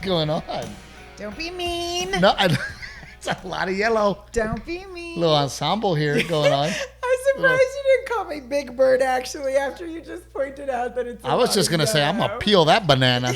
going on? Don't be mean. No, it's a lot of yellow. Don't be mean. Little ensemble here going on. I'm surprised you didn't call me Big Bird, actually, after you just pointed out that it's I was just going to say, I'm going to peel that banana.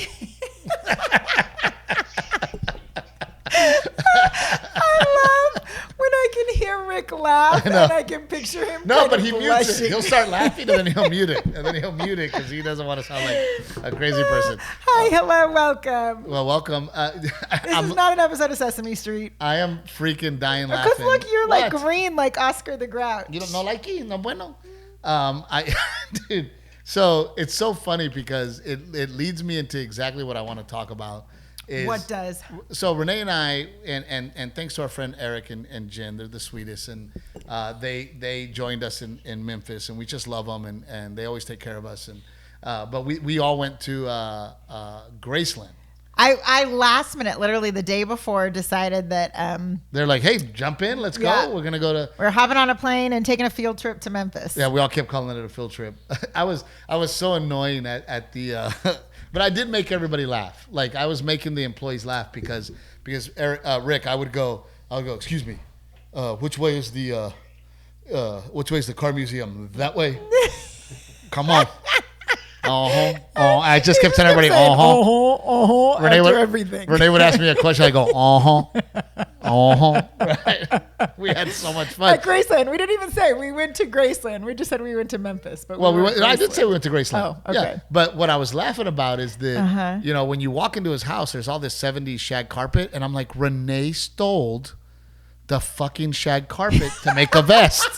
I love when I can hear Rick laugh and I can picture him. No, but he blushing. mutes it. He'll start laughing and then he'll mute it. And then he'll mute it because he doesn't want to sound like a crazy person. Hi, hello, welcome. Well, welcome. This is not an episode of Sesame Street. I am freaking dying laughing. Because look, you're like What? green like Oscar the Grouch. You don't know like it? No bueno. Dude, so it's so funny because it leads me into exactly what I want to talk about. What does? So Renee and I, and thanks to our friend Eric and Jen, they're the sweetest, and they joined us in Memphis, and we just love them, and they always take care of us. And but we all went to Graceland. I last minute, literally the day before, decided that They're like, hey, jump in, let's go. Yeah. We're gonna go to. we're hopping on a plane and taking a field trip to Memphis. Yeah, we all kept calling it a field trip. I was so annoying at the, but I did make everybody laugh. Like I was making the employees laugh because Eric, Rick, I would go, excuse me, which way is the car museum? That way. Come on. I just kept telling everybody, Renee would ask me a question. I go, Right. We had so much fun. At Graceland, we didn't even say we went to Graceland. We just said we went to Memphis. But Well, I did say we went to Graceland. Oh, okay. Yeah. But what I was laughing about is that, when you walk into his house, there's all this 70s shag carpet. And I'm like, Renee stole the fucking shag carpet to make a vest.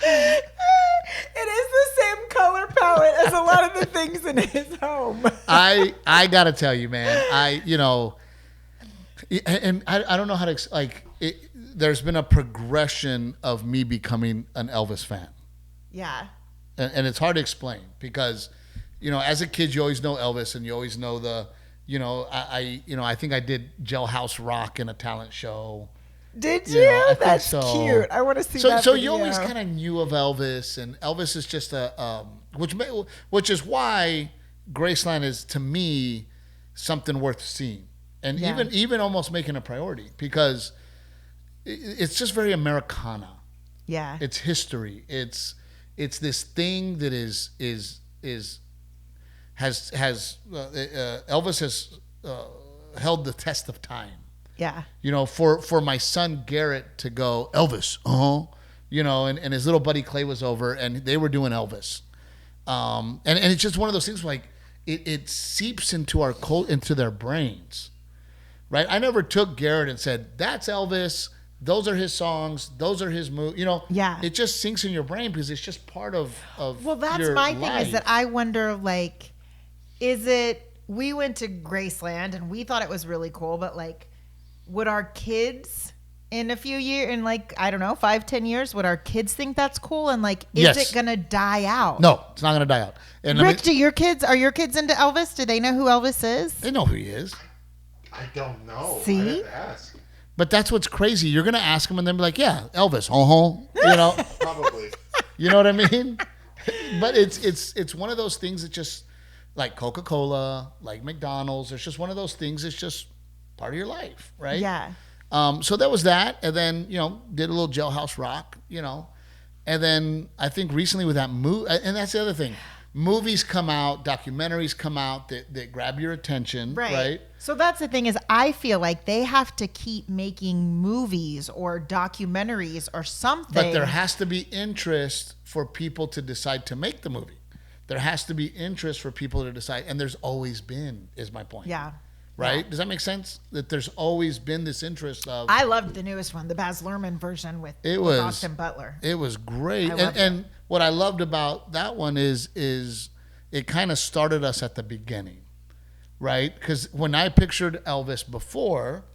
It is the same color palette as a lot of the things in his home. I got to tell you, man, I don't know how to, there's been a progression of me becoming an Elvis fan. Yeah. And it's hard to explain because, as a kid, you always know Elvis and you always know I think I did Jailhouse Rock in a talent show. Did you? That's so. cute. I want to see that So video. you always kind of knew of Elvis, and Elvis is just which is why Graceland is, to me, something worth seeing. And even almost making a priority because it's just very Americana. Yeah. It's history. It's this thing that Elvis has held the test of time. Yeah. For my son Garrett to go, Elvis, and his little buddy Clay was over and they were doing Elvis. And it's just one of those things like it seeps into into their brains. Right? I never took Garrett and said, that's Elvis. Those are his songs. Those are his moves. Yeah. It just sinks in your brain because it's just part of Well, that's your my life. thing is that I wonder, we went to Graceland and we thought it was really cool, but would our kids in a few years, in 5-10 years, would our kids think that's cool? And is it going to die out? No, it's not going to die out. And Rick, are your kids into Elvis? Do they know who Elvis is? They know who he is. I don't know. See? I have to ask. But that's what's crazy. You're going to ask them and then be like, yeah, Elvis. Probably. You know what I mean? But it's one of those things that just, like Coca-Cola, like McDonald's, it's just one of those things that's just part of your life, right? Yeah. So that was that. And then, did a little Jailhouse Rock, And then I think recently with that movie, and that's the other thing. Movies come out, documentaries come out that grab your attention, right? So that's the thing is I feel like they have to keep making movies or documentaries or something. But there has to be interest for people to decide to make the movie. There has to be interest for people to decide. And there's always been, is my point. Yeah. Right? Yeah. Does that make sense? That there's always been this interest of... I loved the newest one, the Baz Luhrmann version with Austin Butler. It was great. I loved and what I loved about that one is it kind of started us at the beginning, right? Because when I pictured Elvis before,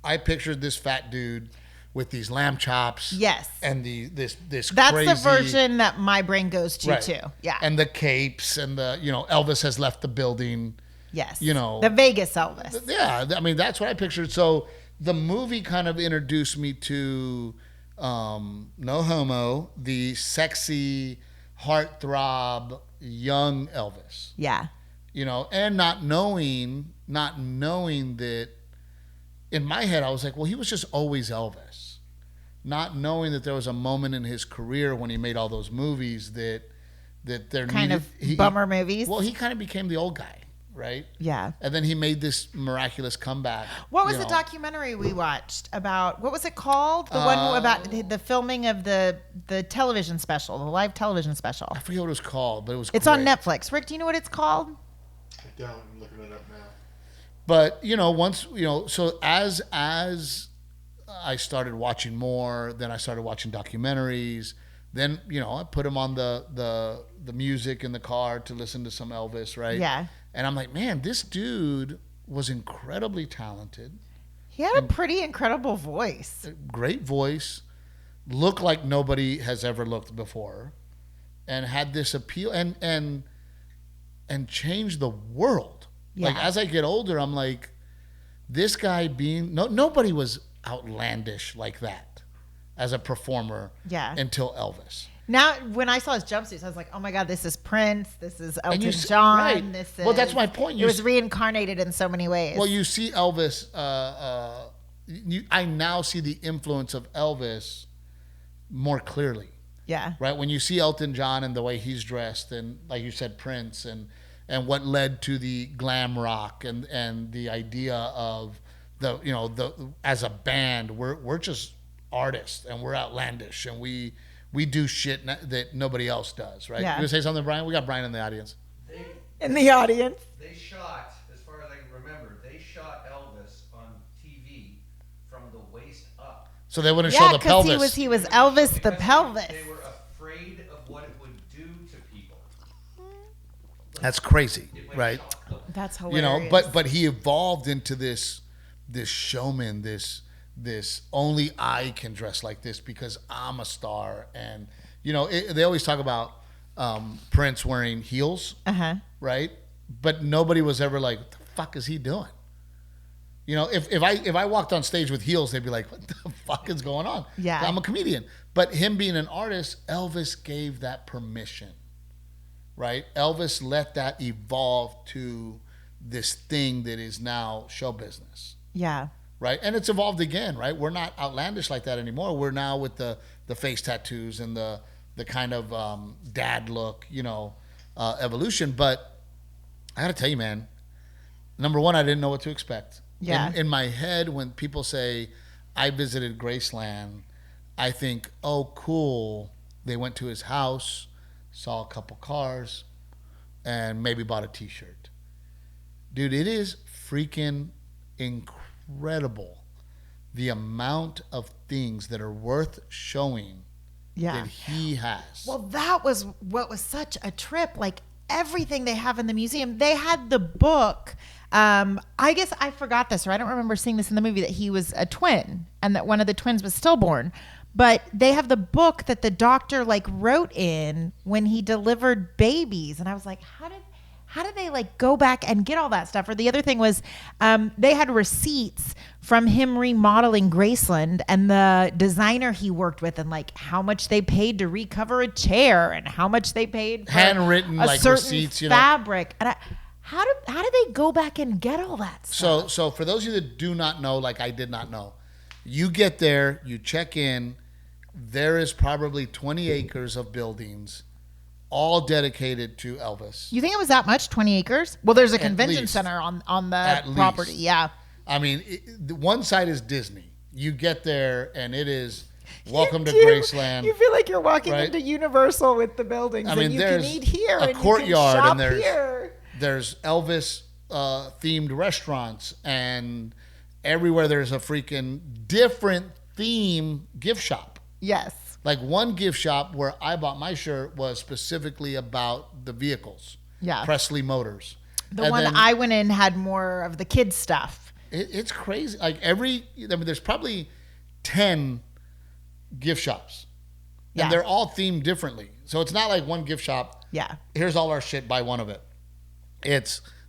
I pictured this fat dude with these lamb chops. Yes. And this That's crazy... the version that my brain goes to, right. too. Yeah. And the capes and Elvis has left the building. Yes. The Vegas Elvis. Yeah. I mean, that's what I pictured. So the movie kind of introduced me to no homo, the sexy, heartthrob, young Elvis. Yeah. and not knowing that in my head, I was like, well, he was just always Elvis. Not knowing that there was a moment in his career when he made all those movies that they're kind of bummer movies. Well, he kind of became the old guy, right? Yeah. And then he made this miraculous comeback. What was the documentary we watched about? What was it called? The one about the filming of the television special, the live television special. I forget what it was called, but it's great. On Netflix. Rick, do you know what it's called? I don't. I'm looking it up now. But once so as I started watching more, then I started watching documentaries. Then I put him on the music in the car to listen to some Elvis, right? Yeah. And I'm like, man, this dude was incredibly talented. He had a pretty incredible voice. Great voice, looked like nobody has ever looked before, and had this appeal and changed the world. Yeah. Like as I get older, I'm like, this guy nobody was outlandish like that as a performer. Yeah. Until Elvis. Now, when I saw his jumpsuits, I was like, "Oh my God, this is Prince. This is Elton John. Right. This is." Well, that's my point. It was reincarnated in so many ways. Well, you see Elvis. I now see the influence of Elvis more clearly. Yeah. Right. When you see Elton John and the way he's dressed, and like you said, Prince, and what led to the glam rock and the idea of as a band, we're just artists and we're outlandish and we do shit that nobody else does, right? Yeah. You gonna say something, Brian? We got Brian in the audience. In the audience. They shot, as far as I can remember, Elvis on TV from the waist up. So they wouldn't show the pelvis. Yeah, because he was Elvis the pelvis. They were afraid of what it would do to people. That's crazy, right? That's hilarious. But he evolved into this showman, this only I can dress like this because I'm a star. And they always talk about Prince wearing heels, right? But nobody was ever like, what the fuck is he doing? If I walked on stage with heels, they'd be like, what the fuck is going on? Yeah. I'm a comedian. But him being an artist, Elvis gave that permission, right? Elvis let that evolve to this thing that is now show business. Yeah. Right. And it's evolved again, right? We're not outlandish like that anymore. We're now with the face tattoos and the kind of dad look, evolution. But I got to tell you, man, number one, I didn't know what to expect. Yeah. In my head, when people say I visited Graceland, I think, oh, cool. They went to his house, saw a couple cars, and maybe bought a T-shirt. Dude, it is freaking incredible the amount of things that are worth showing that he has. Well, that was what was such a trip. Like everything they have in the museum, they had the book. I guess I forgot this, or I don't remember seeing this in the movie, that he was a twin and that one of the twins was stillborn. But they have the book that the doctor wrote in when he delivered babies. And I was like, how did they go back and get all that stuff? Or the other thing was they had receipts from him remodeling Graceland and the designer he worked with, and how much they paid to recover a chair and how much they paid for handwritten a certain receipts, fabric. And how did they go back and get all that stuff? So for those of you that do not know, like I did not know, you get there, you check in, there is probably 20 acres of buildings all dedicated to Elvis. You think it was that much, 20 acres? Well, there's a convention least. center on the At property. least. Yeah. I mean, one side is Disney. You get there and it is welcome to You do. Graceland. You feel like you're walking right? into Universal with the buildings. I mean, and you there's can eat here a and courtyard you can shop and here. there's Elvis themed restaurants, and everywhere there's a freaking different theme gift shop. Yes. Like one gift shop where I bought my shirt was specifically about the vehicles. Yeah. Presley Motors. The And one then I went in had more of the kids stuff. it's crazy. There's probably 10 gift shops. Yeah. And they're all themed differently. So it's not like one gift shop. Yeah. Here's all our shit, buy one of it.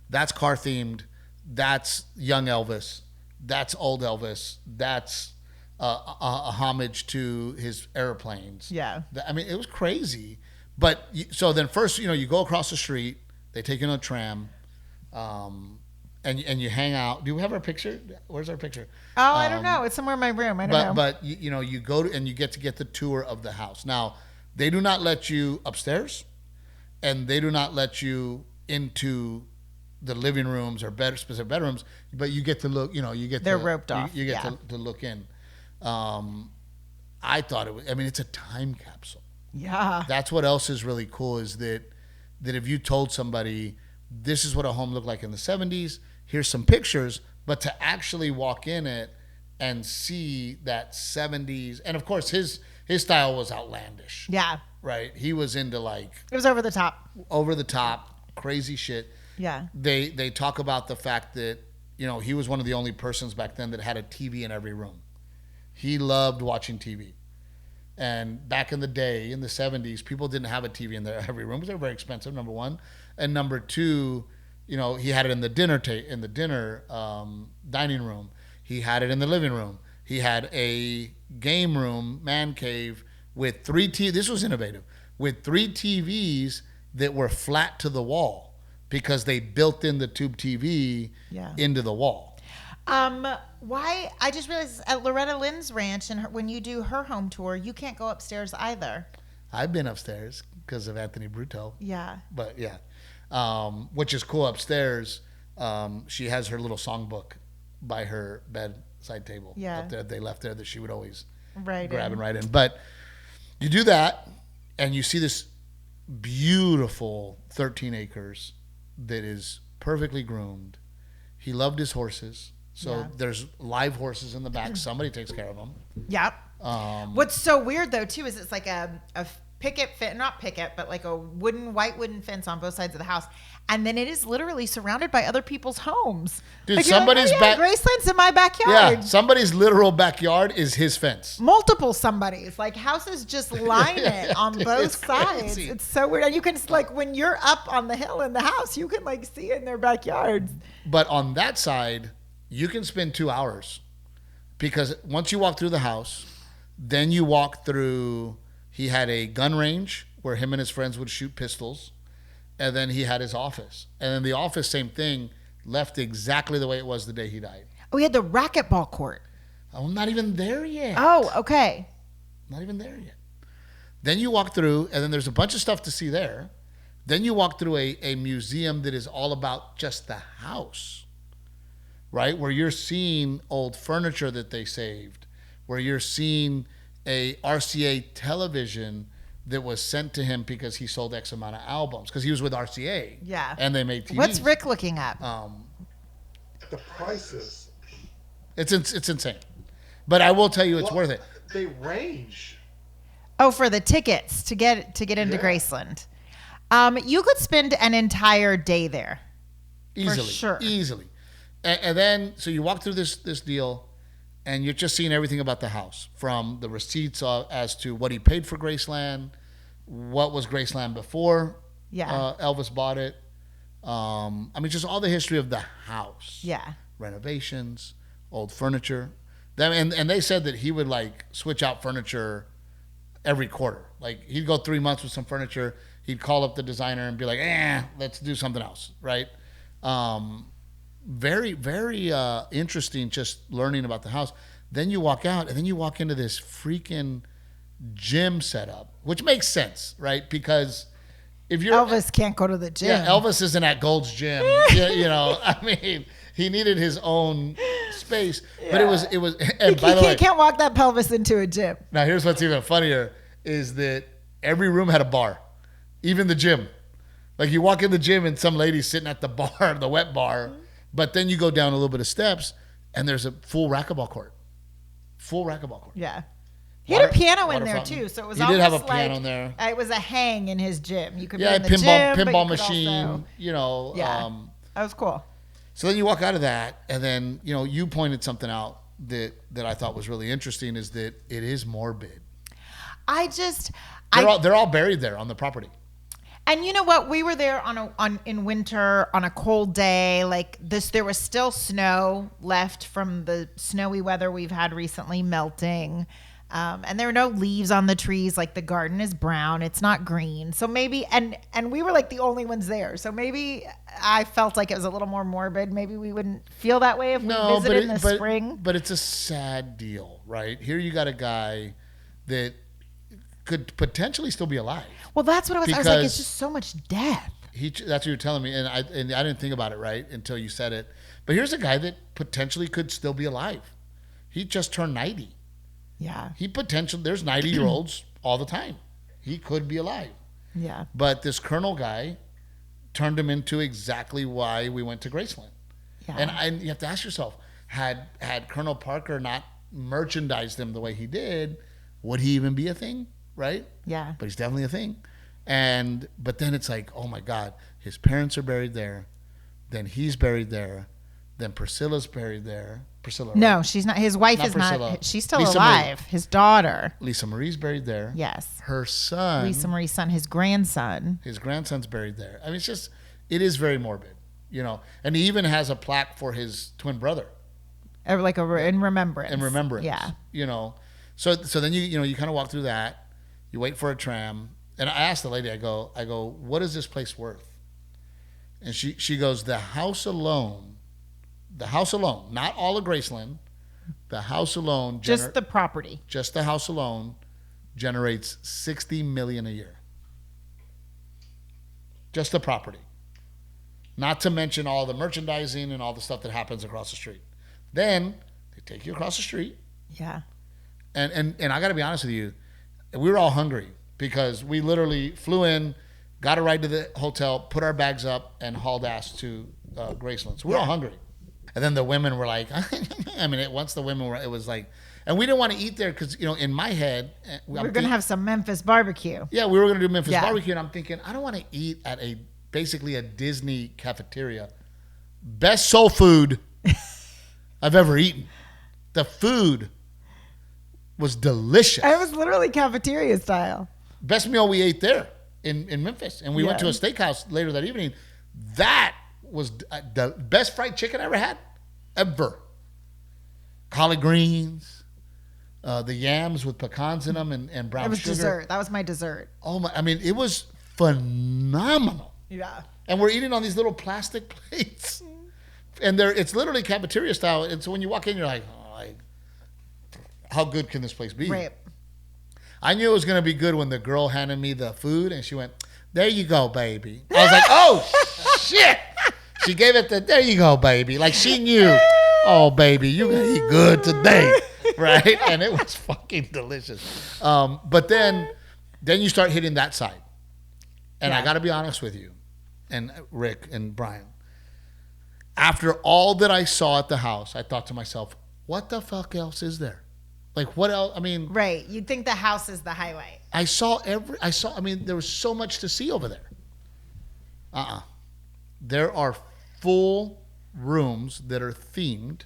That's car themed. That's young Elvis. That's old Elvis. That's a homage to his airplanes. Yeah. I mean, it was crazy. But so then first, you go across the street. They take you on a tram. And you hang out. Do we have our picture? Where's our picture? Oh, I don't know. It's somewhere in my room. I don't know. But you go to, and you get the tour of the house. Now, they do not let you upstairs, and they do not let you into the living rooms or specific bedrooms. But you get to look. They're roped off. You get to look in. I thought it was. I mean, it's a time capsule. Yeah. That's what else is really cool is that if you told somebody this is what a home looked like in the 70s. Here's some pictures, but to actually walk in it and see that 70s, and of course his style was outlandish. Yeah. Right? He was into like it was over the top, crazy shit. Yeah. They talk about the fact that, he was one of the only persons back then that had a TV in every room. He loved watching TV. And back in the day, in the 70s, people didn't have a TV in every room because they were very expensive, number one. And number two, he had it in the dining room. He had it in the living room. He had a game room, man cave, with 3 TVs. This was innovative. With 3 TVs that were flat to the wall because they built in the tube TV into the wall. Why? I just realized at Loretta Lynn's ranch, and when you do her home tour, you can't go upstairs either. I've been upstairs because of Anthony Bruto. Yeah. But yeah. Which is cool. Upstairs, she has her little songbook by her bedside table up there. They left there that she would always grab and write in. But you do that, and you see this beautiful 13 acres that is perfectly groomed. He loved his horses, so there's live horses in the back. Somebody takes care of them. Yep. What's so weird though too is it's like a picket fence, not picket, but like a white wooden fence on both sides of the house. And then it is literally surrounded by other people's homes. Dude, like somebody's Graceland's in my backyard. Yeah, somebody's literal backyard is his fence. Multiple somebody's. Like houses just line it on both sides. Crazy. It's so weird. And you can like when you're up on the hill in the house, you can like see it in their backyards. But on that side, you can spend 2 hours because once you walk through the house, then you walk through. He had a gun range where him and his friends would shoot pistols. And then he had his office. And then the office, same thing, left exactly the way it was the day he died. Oh, he had the racquetball court. Oh, I'm not even there yet. Oh, okay. Not even there yet. Then you walk through, and then there's a bunch of stuff to see there. Then you walk through a museum that is all about just the house, right? Where you're seeing old furniture that they saved, where you're seeing a RCA television that was sent to him because he sold X amount of albums because he was with RCA. Yeah. And they made TVs. What's Rick looking at? The prices. It's insane. But I will tell you it's worth it. They range. Oh, for the tickets to get into Graceland. You could spend an entire day there. Easily. For sure. Easily. And then, so you walk through this deal, and you're just seeing everything about the house, from the receipts as to what he paid for Graceland, what was Graceland before Elvis bought it. I mean, just all the history of the house. Yeah. Renovations, old furniture. And they said that he would like switch out furniture every quarter. Like he'd go 3 months with some furniture. He'd call up the designer and be like, let's do something else, right? Very, very interesting just learning about the house. Then you walk out, and then you walk into this freaking gym setup, which makes sense, right? Because if you're Elvis can't go to the gym. Yeah, Elvis isn't at Gold's Gym. I mean, he needed his own space. Yeah. But it was. And by the way, can't walk that pelvis into a gym. Now, here's what's even funnier is that every room had a bar, even the gym. Like you walk in the gym, and some lady's sitting at the bar, the wet bar. Mm-hmm. But then you go down a little bit of steps, and there's a full racquetball court. Yeah. He had a piano in there, too. So it was almost did have a piano in there. It was a hang in his gym. You could be in the gym, pinball machine, also, that was cool. So then you walk out of that, and then, you pointed something out that I thought was really interesting is that it is morbid. They're all buried there on the property. And you know what? We were there in winter on a cold day like this. There was still snow left from the snowy weather we've had recently melting. And there are no leaves on the trees. Like the garden is brown. It's not green. So maybe, and we were like the only ones there. So maybe I felt like it was a little more morbid. Maybe we wouldn't feel that way if we visited in the spring. But it's a sad deal, right? Here you got a guy that could potentially still be alive. Well, that's what I was like, it's just so much death. That's what you're telling me. And I didn't think about it, right, until you said it. But here's a guy that potentially could still be alive. He just turned 90. Yeah. There's 90-year-olds all the time. He could be alive. Yeah. But this Colonel guy turned him into exactly why we went to Graceland. Yeah. And you have to ask yourself, had Colonel Parker not merchandised him the way he did, would he even be a thing, right? Yeah. But he's definitely a thing. But then it's like, oh my God, his parents are buried there. Then he's buried there. Then Priscilla's buried there. Priscilla. No, right? she's not. His wife Not is Priscilla. not. She's still Lisa alive. Marie. His daughter. Lisa Marie's buried there. Yes. Her son. Lisa Marie's son. His grandson. His grandson's buried there. I mean, it is very morbid, And he even has a plaque for his twin brother. Like in remembrance. In remembrance. Yeah. So then you kind of walk through that. You wait for a tram. And I asked the lady, I go, what is this place worth? And she goes, the house alone, not all of Graceland, the house alone. Just the property. Just the house alone generates $60 million a year. Just the property. Not to mention all the merchandising and all the stuff that happens across the street. Then they take you across the street. Yeah. And I got to be honest with you, we were all hungry because we literally flew in, got a ride to the hotel, put our bags up, and hauled ass to Graceland. So we were all hungry. And then the women were like, once the women were, it was like, and we didn't want to eat there because, in my head. We're going to have some Memphis barbecue. Yeah, we were going to do Memphis barbecue. And I'm thinking, I don't want to eat at basically a Disney cafeteria. Best soul food I've ever eaten. The food was delicious. It was literally cafeteria style. Best meal we ate there in Memphis. And we went to a steakhouse later that evening. That was the best fried chicken I ever had. Ever. Collard greens, the yams with pecans in them and brown sugar. It was dessert. That was my dessert. Oh my! I mean, it was phenomenal. Yeah. And we're eating on these little plastic plates, and it's literally cafeteria style. And so when you walk in, you're like, how good can this place be? Right. I knew it was going to be good when the girl handed me the food, and she went, "There you go, baby." I was like, "Oh shit!" She gave it there you go, baby. Like she knew. Oh, baby, you're going to eat good today, right? And it was fucking delicious. But then you start hitting that side. And I got to be honest with you, and Rick and Brian, after all that I saw at the house, I thought to myself, what the fuck else is there? Like, what else? I mean. Right. You'd think the house is the highlight. There was so much to see over there. There are full rooms that are themed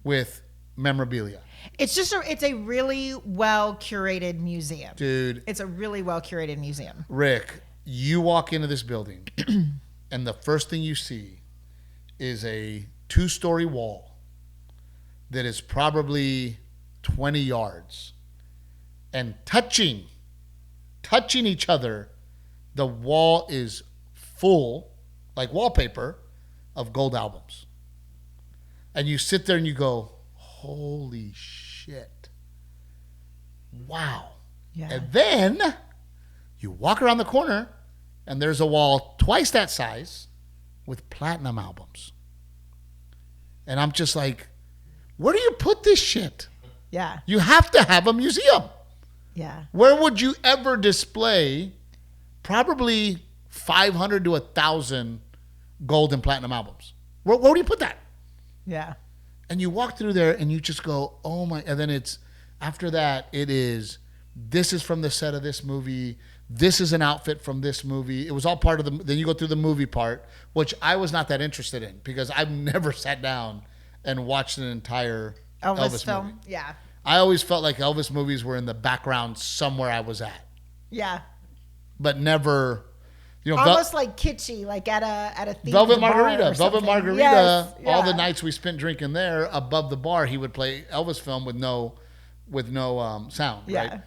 with memorabilia. It's a really well curated museum. Dude. It's a really well curated museum. Rick, you walk into this building and the first thing you see is a 2-story wall that is probably 20 yards and touching each other. The wall is full, like wallpaper, of gold albums. And you sit there and you go, holy shit. Wow. Yeah. And then you walk around the corner and there's a wall twice that size with platinum albums. And I'm just like, where do you put this shit? Yeah. You have to have a museum. Yeah. Where would you ever display probably 500 to 1,000 gold and platinum albums? Where do you put that? Yeah. And you walk through there and you just go, oh my, and then after that, this is from the set of this movie. This is an outfit from this movie. It was all part of then you go through the movie part, which I was not that interested in because I've never sat down and watched an entire Elvis film. movie. Yeah. I always felt like Elvis movies were in the background somewhere I was at. Yeah. But never, almost like kitschy, like at a themed Velvet bar Margarita. or Velvet something. Margarita. Yes, All yeah. the nights we spent drinking there, above the bar, he would play Elvis film with no with no sound, Yeah. right?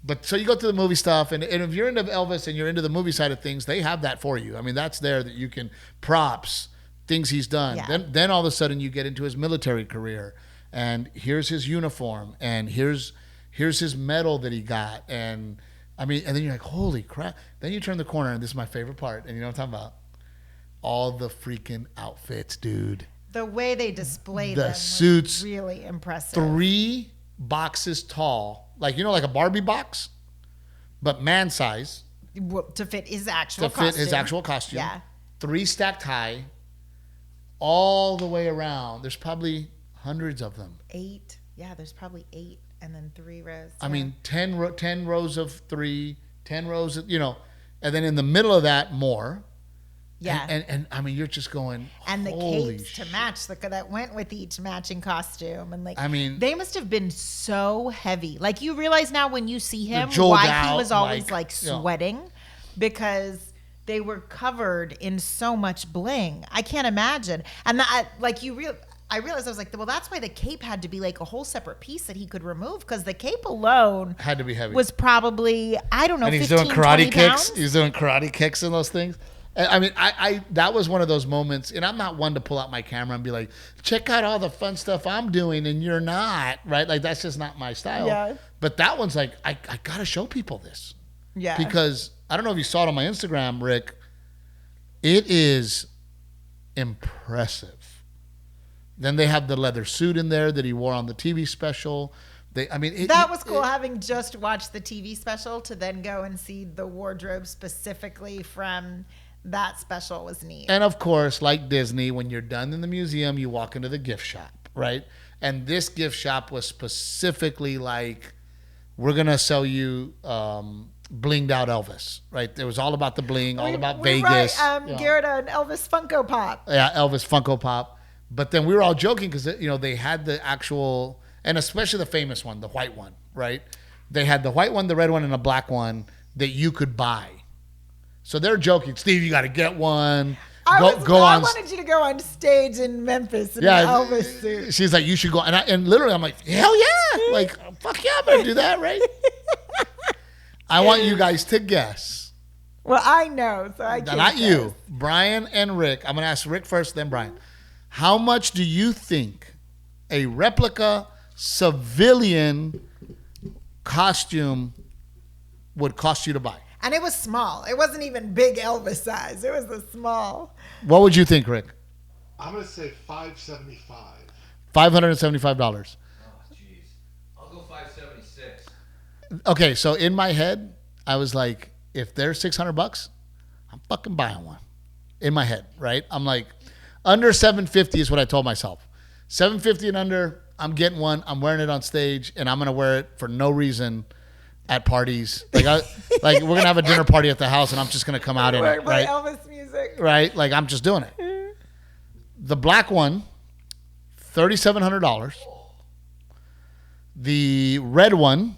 But so you go through the movie stuff, and if you're into Elvis and you're into the movie side of things, they have that for you. I mean, that's there that you can props, things he's done. Yeah. Then all of a sudden you get into his military career, and here's his uniform, and here's his medal that he got, and I mean, and then you're like, holy crap! Then you turn the corner, and this is my favorite part, and you know what I'm talking about? All the freaking outfits, dude. The way they displayed The them suits, was really impressive. 3 boxes tall, like like a Barbie box, but man size To fit his actual to costume. fit his actual costume. Yeah. 3 stacked high, all the way around. There's probably hundreds of them. 8. Yeah, there's probably 8 and then 3 rows. I mean, 10 rows of 3, 10 rows of, and then in the middle of that more. Yeah. And I mean, you're just going, and the holy capes to match that went with each matching costume, and I mean, they must have been so heavy. Like, you realize now when you see him jeweled why out, he was always like, sweating, because they were covered in so much bling. I can't imagine. And I realized, I was like, well, that's why the cape had to be like a whole separate piece that he could remove, because the cape alone had to be heavy. was probably, I don't know, and he's 15, doing karate 20 kicks. pounds? He's doing karate kicks and those things. I mean, I that was one of those moments, and I'm not one to pull out my camera and be like, check out all the fun stuff I'm doing, and you're not, right? Like, that's just not my style. Yeah. But that one's like, I got to show people this. Yeah. Because I don't know if you saw it on my Instagram, Rick. It is impressive. Then they have the leather suit in there that he wore on the TV special. That was cool, having just watched the TV special to then go and see the wardrobe specifically from that special was neat. And of course, like Disney, when you're done in the museum, you walk into the gift shop, right? And this gift shop was specifically like, we're going to sell you blinged out Elvis, right? It was all about the bling, all about Vegas. Garrett, an Elvis Funko Pop. Yeah, Elvis Funko Pop. But then we were all joking because, they had the actual, and especially the famous one, the white one, right? They had the white one, the red one, and a black one that you could buy. So they're joking, Steve, you got to get one. I wanted you to go on stage in Memphis in an Elvis suit. She's like, you should go. And literally, I'm like, hell yeah. Like, fuck yeah, I'm going to do that, right? I want you guys to guess. Well, I know, so I can't Not guess. you. Brian and Rick. I'm going to ask Rick first, then Brian. How much do you think a replica civilian costume would cost you to buy? And it was small. It wasn't even big Elvis size. It was a small. What would you think, Rick? I'm gonna say $575. $575. Oh, jeez. I'll go 576. Okay, so in my head, I was like, if they're $600, I'm fucking buying one. In my head, right? I'm like, under $750 is what I told myself. $750 and under, I'm getting one. I'm wearing it on stage, and I'm gonna wear it for no reason at parties. Like we're gonna have a dinner party at the house, and I'm just gonna come out in it, right? Elvis music, right? Like, I'm just doing it. The black one, $3,700. The red one,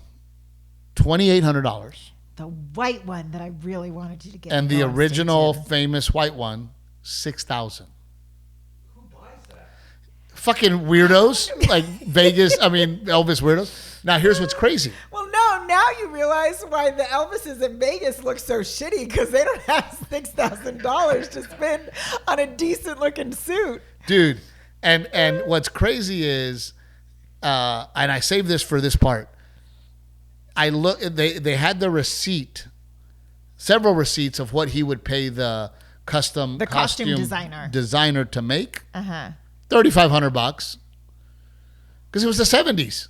$2,800. The white one that I really wanted you to get. And the on original stage in. famous white one, $6,000. Who buys that? Fucking weirdos, like Vegas. Elvis weirdos. Now here's what's crazy. Well, no, now you realize why the Elvises in Vegas look so shitty, because they don't have $6,000 to spend on a decent looking suit. Dude, and what's crazy is, and I saved this for this part. They had the receipt, several receipts of what he would pay the costume designer to make. $3,500, because it was the 70s,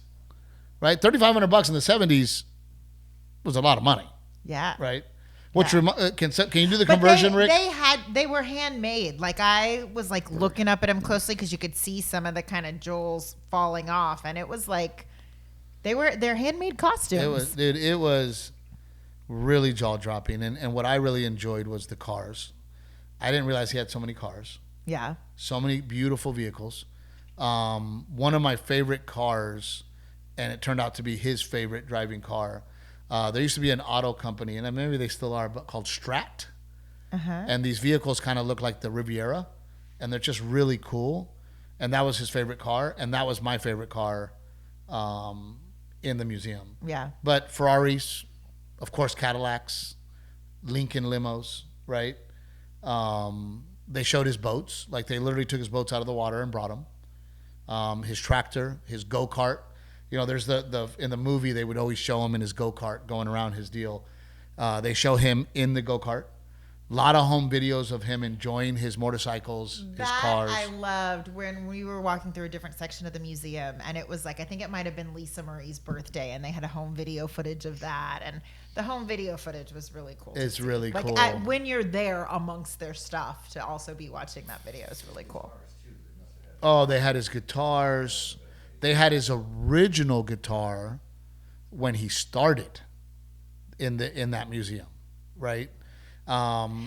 right? $3,500 in the 70s was a lot of money. Yeah. Right. Which Yeah. Can you do the conversion, Rick? They were handmade. Like, I was like looking up at them closely because you could see some of the kind of jewels falling off, and it was like they're handmade costumes. It was really jaw dropping, and what I really enjoyed was the cars. I didn't realize he had so many cars. Yeah. So many beautiful vehicles. One of my favorite cars, and it turned out to be his favorite driving car. There used to be an auto company, and maybe they still are, but called Strat. And these vehicles kind of look like the Riviera, and they're just really cool. And that was his favorite car, and that was my favorite car in the museum. Yeah. But Ferraris, of course, Cadillacs, Lincoln limos, right? They showed his boats. Like, they literally took his boats out of the water and brought them. His tractor, his go-kart. You know, there's in the movie, they would always show him in his go-kart going around his deal. They show him in the go-kart. A lot of home videos of him enjoying his motorcycles, his cars. I loved when we were walking through a different section of the museum, and it was like, I think it might have been Lisa Marie's birthday, and they had a home video footage of that, and the home video footage was really cool. It's really cool. When you're there amongst their stuff, to also be watching that video is really cool. Oh, they had his guitars. They had his original guitar when he started in that museum, right?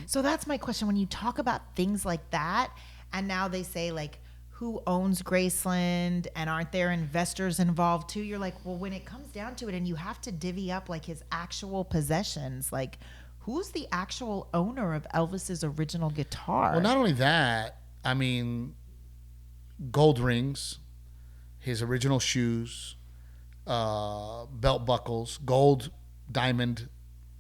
So that's my question. When you talk about things like that, and now they say, like, who owns Graceland, and aren't there investors involved too? You're like, well, when it comes down to it, and you have to divvy up like his actual possessions, like, who's the actual owner of Elvis's original guitar? Well, not only that, I mean, gold rings, his original shoes, belt buckles, gold diamond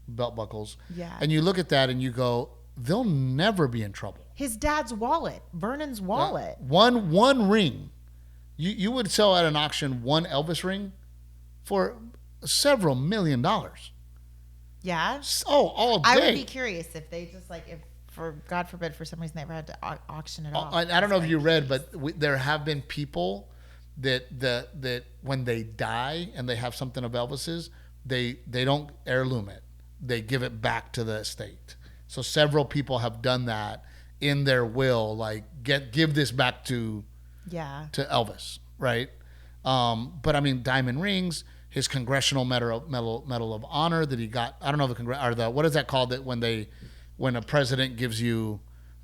belt buckles. Yeah. And you look at that and you go, they'll never be in trouble. His dad's wallet, Vernon's wallet. One ring. You would sell at an auction one Elvis ring for several $1 million. Yeah. Oh, all day. I would be curious if they just like, if for God forbid, for some reason they ever had to auction it off. I don't know if you read, but there have been people that when they die and they have something of Elvis's, they don't heirloom it. They give it back to the estate. So several people have done that in their will, like give this back to Elvis, right? But I mean, diamond rings, his Congressional Medal of Honor that he got. I don't know the what is that called? That when a president gives you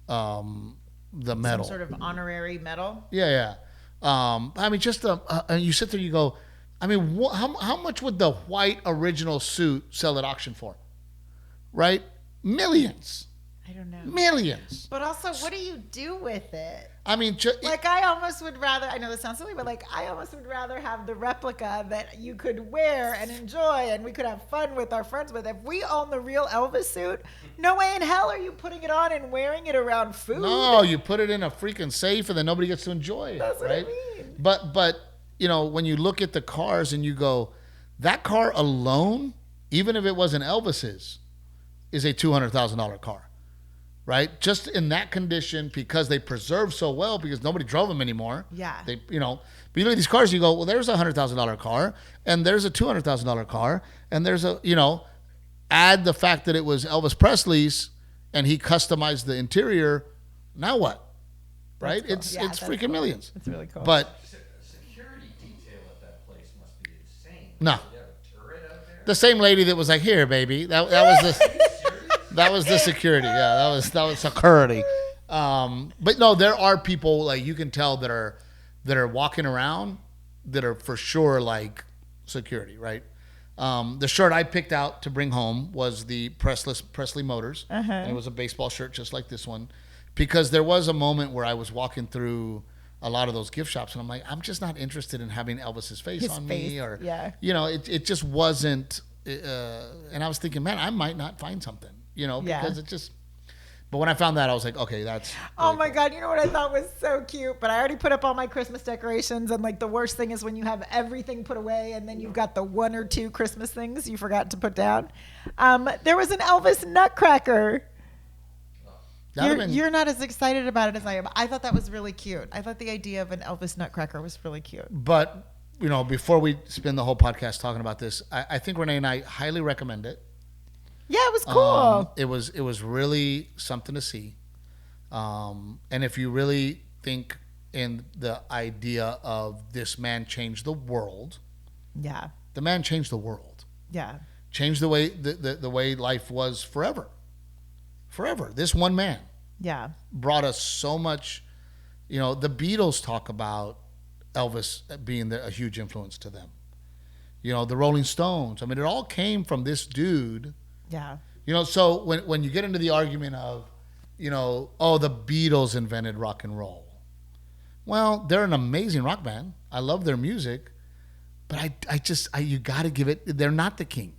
the medal, some sort of honorary medal. Yeah. I mean, just and you sit there, you go, I mean, how much would the white original suit sell at auction for? Right? Millions. I don't know. Millions. But also, what do you do with it? I mean, like, I almost would rather, I know this sounds silly, but like, I almost would rather have the replica that you could wear and enjoy and we could have fun with our friends with. If we own the real Elvis suit, no way in hell are you putting it on and wearing it around food. No, you put it in a freaking safe and then nobody gets to enjoy it. That's right? what I mean. But you know, when you look at the cars and you go, that car alone, even if it wasn't Elvis's, is a $200,000 car. Right? Just in that condition, because they preserve so well, because nobody drove them anymore. Yeah. But you look at these cars, you go, well, there's a $100,000 car, and there's a $200,000 car, and there's add the fact that it was Elvis Presley's, and he customized the interior. Now what? Right? Cool. It's That's freaking cool. millions. It's really cool. But Security detail at that place must be insane. No. You have a turret out there? the same lady that was like, here, baby, that was the. That was the security. Yeah, that was security. But no, there are people, like, you can tell that are walking around that are for sure like security, right? The shirt I picked out to bring home was the Presley Motors. And it was a baseball shirt just like this one, because there was a moment where I was walking through a lot of those gift shops and I'm like, I'm just not interested in having Elvis's face on me, or it just wasn't. And I was thinking, man, I might not find something. Because it just. But when I found that, I was like, okay, that's. Oh my God. You know what I thought was so cute? But I already put up all my Christmas decorations. And like, the worst thing is when you have everything put away and then you've got the one or two Christmas things you forgot to put down. There was an Elvis nutcracker. You're not as excited about it as I am. I thought that was really cute. I thought the idea of an Elvis nutcracker was really cute. But, before we spend the whole podcast talking about this, I think Renee and I highly recommend it. Yeah, it was cool. It was really something to see. And if you really think in the idea of this man changed the world. Yeah. The man changed the world. Yeah. Changed the way the way life was forever. Forever. This one man. Yeah. Brought us so much. The Beatles talk about Elvis being a huge influence to them. The Rolling Stones. I mean, it all came from this dude. Yeah. So when you get into the argument of, the Beatles invented rock and roll. Well, they're an amazing rock band. I love their music. But you got to give it. They're not the king.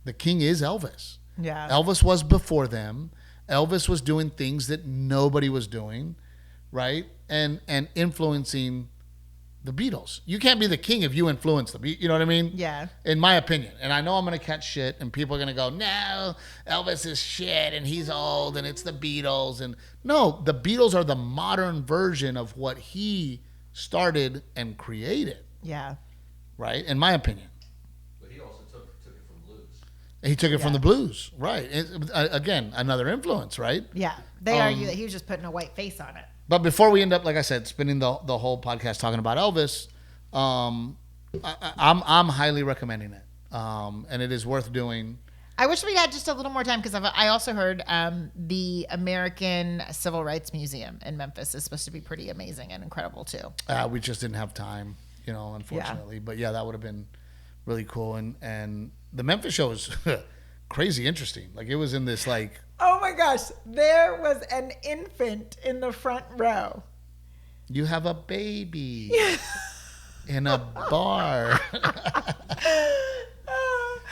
The king is Elvis. Yeah. Elvis was before them. Elvis was doing things that nobody was doing, right? And influencing the Beatles. You can't be the king if you influence the Beatles. You know what I mean? Yeah. In my opinion. And I know I'm going to catch shit and people are going to go, no, Elvis is shit and he's old and it's the Beatles. And no, the Beatles are the modern version of what he started and created. Yeah. Right? In my opinion. But he also took it from blues. He took it from the blues. Right. Again, another influence, right? Yeah. They argue that he was just putting a white face on it. But before we end up, like I said, spending the whole podcast talking about Elvis, I'm highly recommending it, and it is worth doing. I wish we had just a little more time because I also heard the American Civil Rights Museum in Memphis is supposed to be pretty amazing and incredible too. We just didn't have time, unfortunately. Yeah. But yeah, that would have been really cool. And the Memphis show was crazy interesting. Like it was in this like. Oh my gosh, there was an infant in the front row. You have a baby in a bar.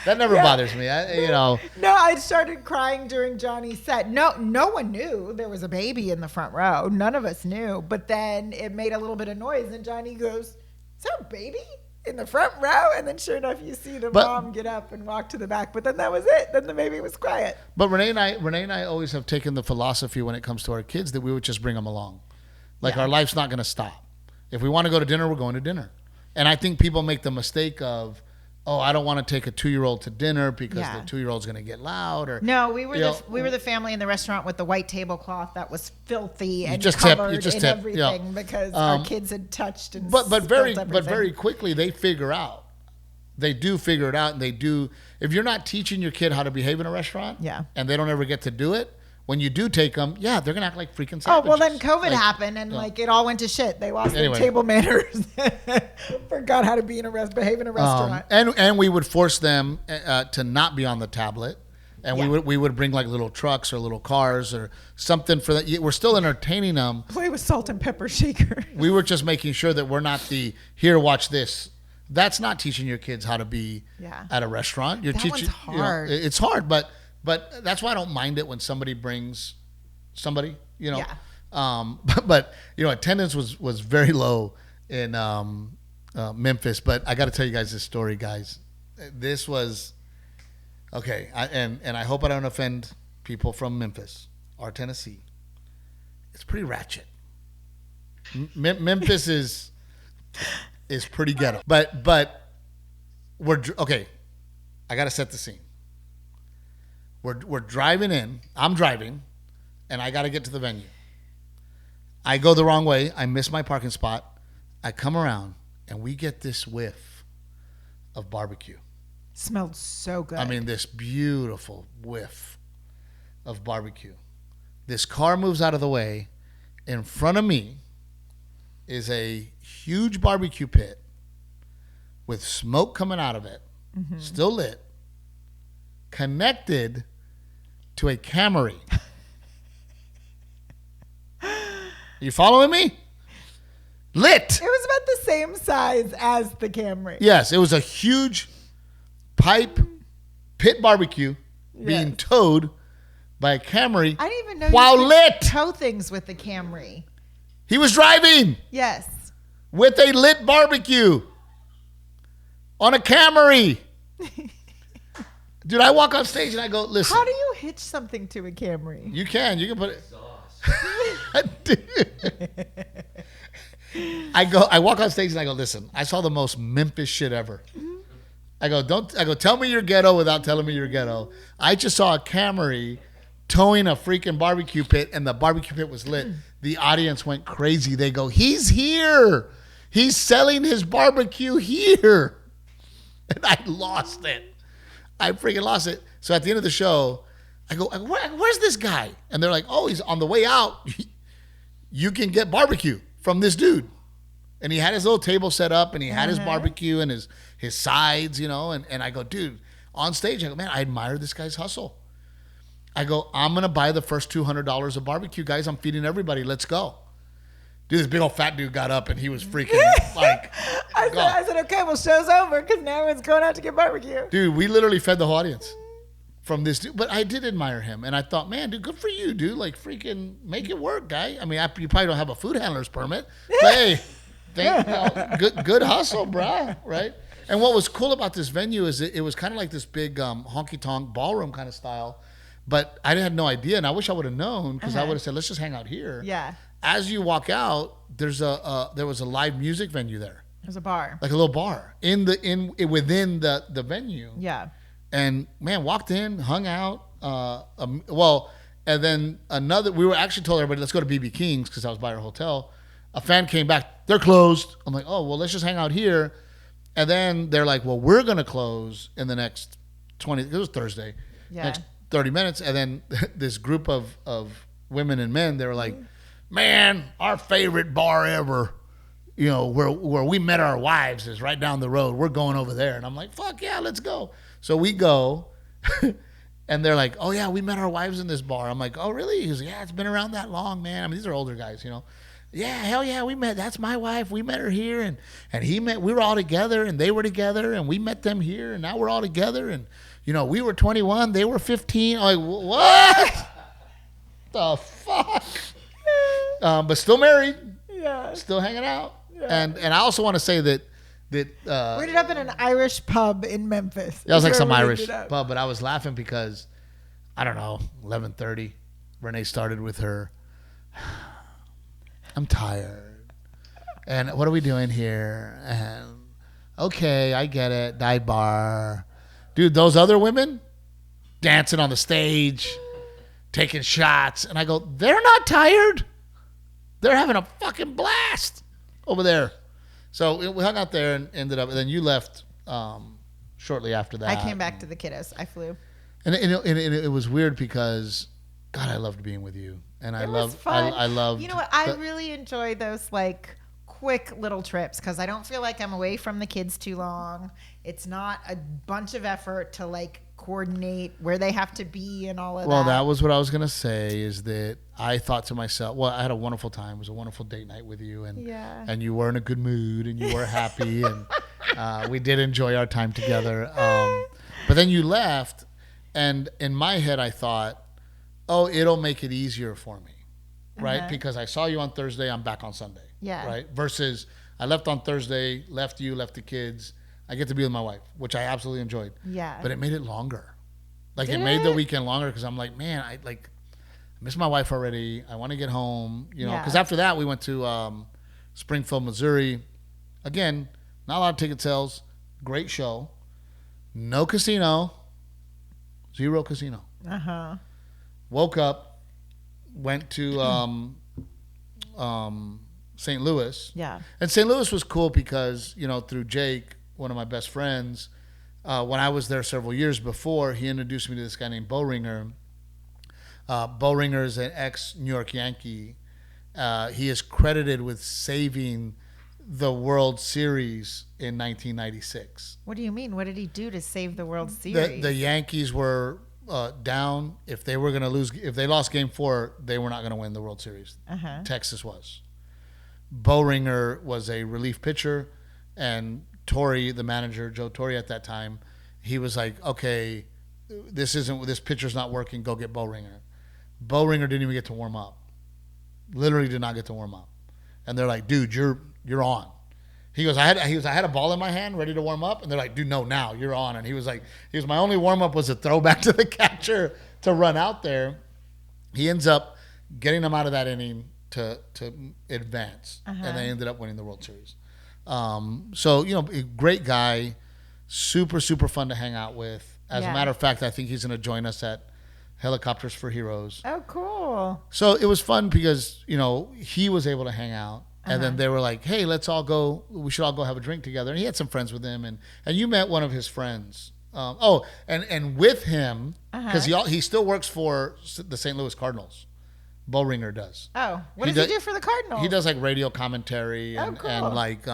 That never bothers me. No, I started crying during Johnny's set. No one knew there was a baby in the front row. None of us knew. But then it made a little bit of noise, and Johnny goes, "Is there a baby in the front row?" And then sure enough, you see the mom get up and walk to the back. But then that was it. Then the baby was quiet. But Renee and I always have taken the philosophy when it comes to our kids that we would just bring them along. Like our life's not going to stop. If we want to go to dinner, we're going to dinner. And I think people make the mistake of, I don't want to take a 2-year-old to dinner because the 2-year-old's going to get loud. Or no, we were the family in the restaurant with the white tablecloth that was filthy and covered in everything because our kids had touched and but very quickly they figure out. They do figure it out, and they do. If you're not teaching your kid how to behave in a restaurant, and they don't ever get to do it. When you do take them, they're going to act like freaking savages. Oh, well, then COVID happened, and it all went to shit. They lost their table manners. Forgot how to behave in a restaurant. And we would force them to not be on the tablet. And we would bring like little trucks or little cars or something for that. We're still entertaining them. Play with salt and pepper shaker. We were just making sure that we're not here, watch this. That's not teaching your kids how to be at a restaurant. You're teaching. One's hard. It's hard, but that's why I don't mind it when somebody brings somebody, But attendance was very low in Memphis. But I got to tell you guys this story, guys. This was okay, and I hope I don't offend people from Memphis or Tennessee. It's pretty ratchet. Memphis is pretty ghetto, but we're okay. I got to set the scene. We're driving in. I'm driving, and I got to get to the venue. I go the wrong way. I miss my parking spot. I come around, and we get this whiff of barbecue. Smelled so good. I mean, this beautiful whiff of barbecue. This car moves out of the way. In front of me is a huge barbecue pit with smoke coming out of it, still lit, connected to a Camry. You following me? Lit. It was about the same size as the Camry. Yes, it was a huge pit barbecue being towed by a Camry. I didn't even know while you could lit. Tow things with the Camry. He was driving. Yes. With a lit barbecue on a Camry. Dude, I walk on stage and I go, listen. How do you hitch something to a Camry? You can put it. I walk on stage and I go, listen, I saw the most Memphis shit ever. I go, tell me you're ghetto without telling me you're ghetto. I just saw a Camry towing a freaking barbecue pit, and the barbecue pit was lit. The audience went crazy. They go, he's here. He's selling his barbecue here. And I lost it. I freaking lost it. So at the end of the show, I go, where's this guy? And they're like, oh, he's on the way out. You can get barbecue from this dude. And he had his little table set up, and he had his barbecue and his sides, and I go, dude, on stage, I go, man, I admire this guy's hustle. I go, I'm going to buy the first $200 of barbecue, guys. I'm feeding everybody. Let's go. Dude, this big old fat dude got up and he was freaking like. I said, okay, well, show's over because now everyone's going out to get barbecue. Dude, we literally fed the whole audience from this dude. But I did admire him. And I thought, man, dude, good for you, dude. Like, freaking make it work, guy. I mean, you probably don't have a food handler's permit. But hey, good hustle, bro. Right? And what was cool about this venue is it was kind of like this big honky-tonk ballroom kind of style. But I had no idea. And I wish I would have known because I would have said, let's just hang out here. Yeah. As you walk out, there was a live music venue there. There's a bar. Like a little bar within the venue. Yeah. And man, walked in, hung out. And then we were actually told everybody, let's go to BB King's because I was by our hotel. A fan came back, they're closed. I'm like, oh, well, let's just hang out here. And then they're like, well, we're going to close in the next it was Thursday, next 30 minutes. And then this group of women and men, they were like, man, our favorite bar ever, where we met our wives is right down the road. We're going over there. And I'm like, fuck yeah, let's go. So we go, and they're like, oh yeah, we met our wives in this bar. I'm like, oh really? He's like, yeah, it's been around that long, man. I mean, these are older guys, Yeah, hell yeah, we met. That's my wife. We met her here, and we were all together, and they were together, and we met them here, and now we're all together, and we were 21, they were 15. I'm like, what? The fuck? But still married. Yeah. Still hanging out. Yeah. And I also want to say that we ended up in an Irish pub in Memphis. That was like some Irish pub, but I was laughing because I don't know, 11:30, Renee started with her. I'm tired. And what are we doing here? And okay, I get it. Dive bar. Dude, those other women dancing on the stage, taking shots. And I go, they're not tired. They're having a fucking blast over there. So we hung out there and ended up, and then you left shortly after that. I came back to the kiddos. I flew. And it was weird because, God, I loved being with you. And I loved. You know what? I really enjoy those like quick little trips because I don't feel like I'm away from the kids too long. It's not a bunch of effort to like coordinate where they have to be and all of that. Well, that was what I was gonna say. Is that I thought to myself, well, I had a wonderful time. It was a wonderful date night with you, and you were in a good mood and you were happy, and we did enjoy our time together. But then you left, and in my head, I thought, oh, it'll make it easier for me, right? Because I saw you on Thursday, I'm back on Sunday. Yeah. Right? Versus I left on Thursday, left the kids. I get to be with my wife, which I absolutely enjoyed. Yeah. But it made it longer. Like it made the weekend longer because I'm like, man, I miss my wife already. I want to get home, because after that we went to Springfield, Missouri. Again, not a lot of ticket sales. Great show. No casino. Zero casino. Uh-huh. Woke up, went to St. Louis. Yeah. And St. Louis was cool because, through Jake, one of my best friends, when I was there several years before, he introduced me to this guy named Bo Ringer. Bo Ringer is an ex-New York Yankee. He is credited with saving the World Series in 1996. What do you mean? What did he do to save the World Series? The Yankees were down. If they were going to lose, if they lost Game 4, they were not going to win the World Series. Texas was. Bo Ringer was a relief pitcher, and Torre, the manager, Joe Torre at that time, he was like, okay, this pitcher's not working. Go get Bo Ringer. Bo Ringer didn't even get to warm up. Literally did not get to warm up. And they're like, dude, you're on. He goes, I had a ball in my hand ready to warm up, and they're like, dude, no, now you're on. And he was my only warm up was a throwback to the catcher to run out there. He ends up getting them out of that inning to advance, and they ended up winning the World Series. So a great guy, super super fun to hang out with. As a matter of fact, I think he's going to join us at Helicopters for Heroes. Oh, cool. So it was fun because he was able to hang out. And then they were like, hey, let's all go. We should all go have a drink together. And he had some friends with him. And you met one of his friends. And with him, because he still works for the St. Louis Cardinals. Bo Ringer does. Oh, what does he do for the Cardinals? He does like radio commentary and, cool. and like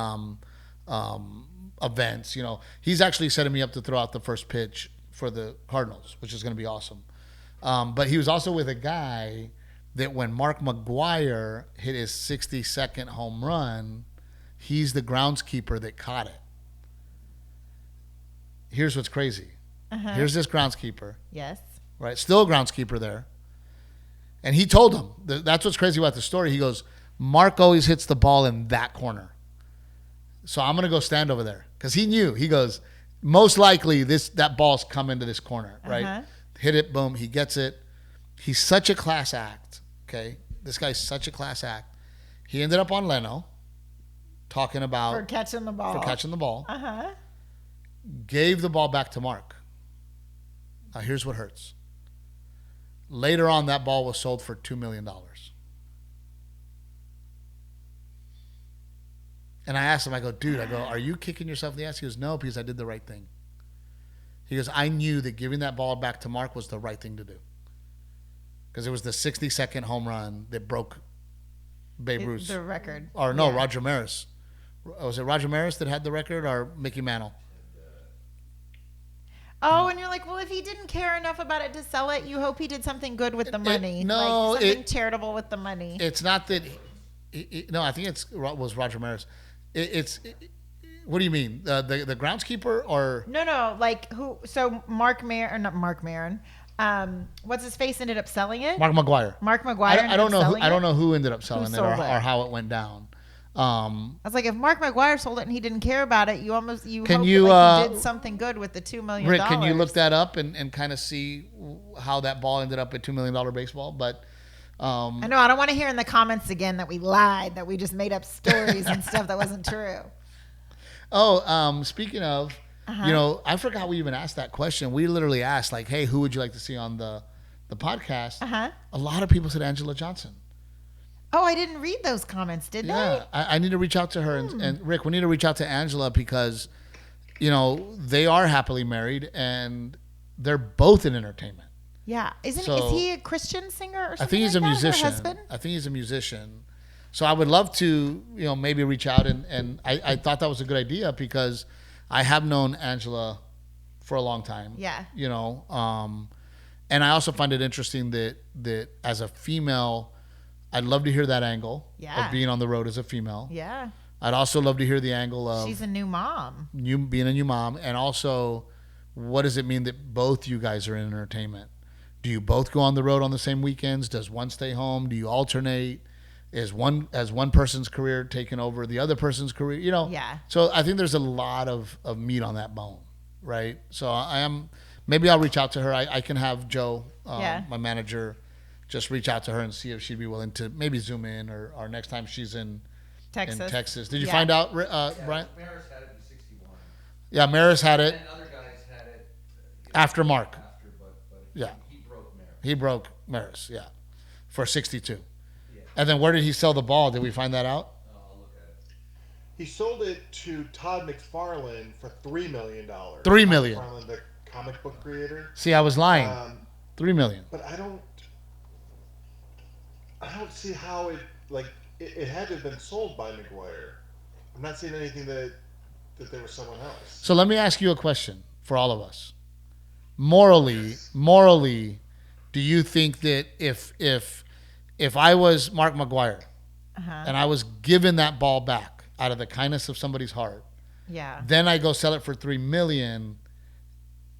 events. He's actually setting me up to throw out the first pitch for the Cardinals, which is going to be awesome. But he was also with a guy that when Mark McGwire hit his 62nd home run, he's the groundskeeper that caught it. Here's what's crazy. Here's this groundskeeper. Yes. Right? Still a groundskeeper there. And he told him, that's what's crazy about the story. He goes, Mark always hits the ball in that corner. So I'm going to go stand over there. Because he knew. He goes, most likely that ball's come into this corner, right? Hit it, boom, he gets it. He's such a class act, okay? This guy's such a class act. He ended up on Leno talking about... For catching the ball. Gave the ball back to Mark. Now, here's what hurts. Later on, that ball was sold for $2 million. And I asked him, I go, dude, are you kicking yourself in the ass? He goes, no, because I did the right thing. He goes, I knew that giving that ball back to Mark was the right thing to do. Because it was the 62nd home run that broke Babe Ruth's. The record. Or no, Roger Maris. Was it Roger Maris that had the record or Mickey Mantle? Oh, and you're like, well, if he didn't care enough about it to sell it, you hope he did something good with the money. Something charitable with the money. It's not that. No, I think it was Roger Maris. What do you mean? The groundskeeper or no, like who? So Mark Maron, not Mark Maron. What's his face ended up selling it? Mark McGwire. I don't know. I don't know who ended up selling it or how it went down. I was like, if Mark McGwire sold it and he didn't care about it, you hope he did something good with the $2 million. Rick, can you look that up and kind of see how that ball ended up at $2 million baseball? But I know I don't want to hear in the comments again that we lied, that we just made up stories and stuff that wasn't true. Oh, speaking of, I forgot we even asked that question. We literally asked, like, hey, who would you like to see on the podcast? A lot of people said Angela Johnson. Oh, I didn't read those comments, did they? I need to reach out to her. And Rick, we need to reach out to Angela because, they are happily married and they're both in entertainment. Yeah. Is he a Christian singer or something? I think he's a musician. I think he's a musician. So I would love to, maybe reach out. And I thought that was a good idea because I have known Angela for a long time. Yeah. And I also find it interesting that as a female, I'd love to hear that angle of being on the road as a female. Yeah. I'd also love to hear the angle of... She's a new mom. Being a new mom. And also, what does it mean that both you guys are in entertainment? Do you both go on the road on the same weekends? Does one stay home? Do you alternate? Has one person's career taken over the other person's career? Yeah. So I think there's a lot of meat on that bone, right? So maybe I'll reach out to her. I can have Joe, my manager, just reach out to her and see if she'd be willing to maybe zoom in or next time she's in Texas. Did you find out, Brian? Maris had it in 61. Yeah, Maris had it. And other guys had it after Mark. But he broke Maris. He broke Maris, for 62. Yeah. And then where did he sell the ball? Did we find that out? I'll look at it. He sold it to Todd McFarlane for $3 million. $3 million. McFarlane, the comic book creator. See, I was lying. $3 million. But I don't see how it had to have been sold by McGwire. I'm not seeing anything that there was someone else. So let me ask you a question for all of us. Morally, do you think that if I was Mark McGwire and I was given that ball back out of the kindness of somebody's heart, then I go sell it for $3 million,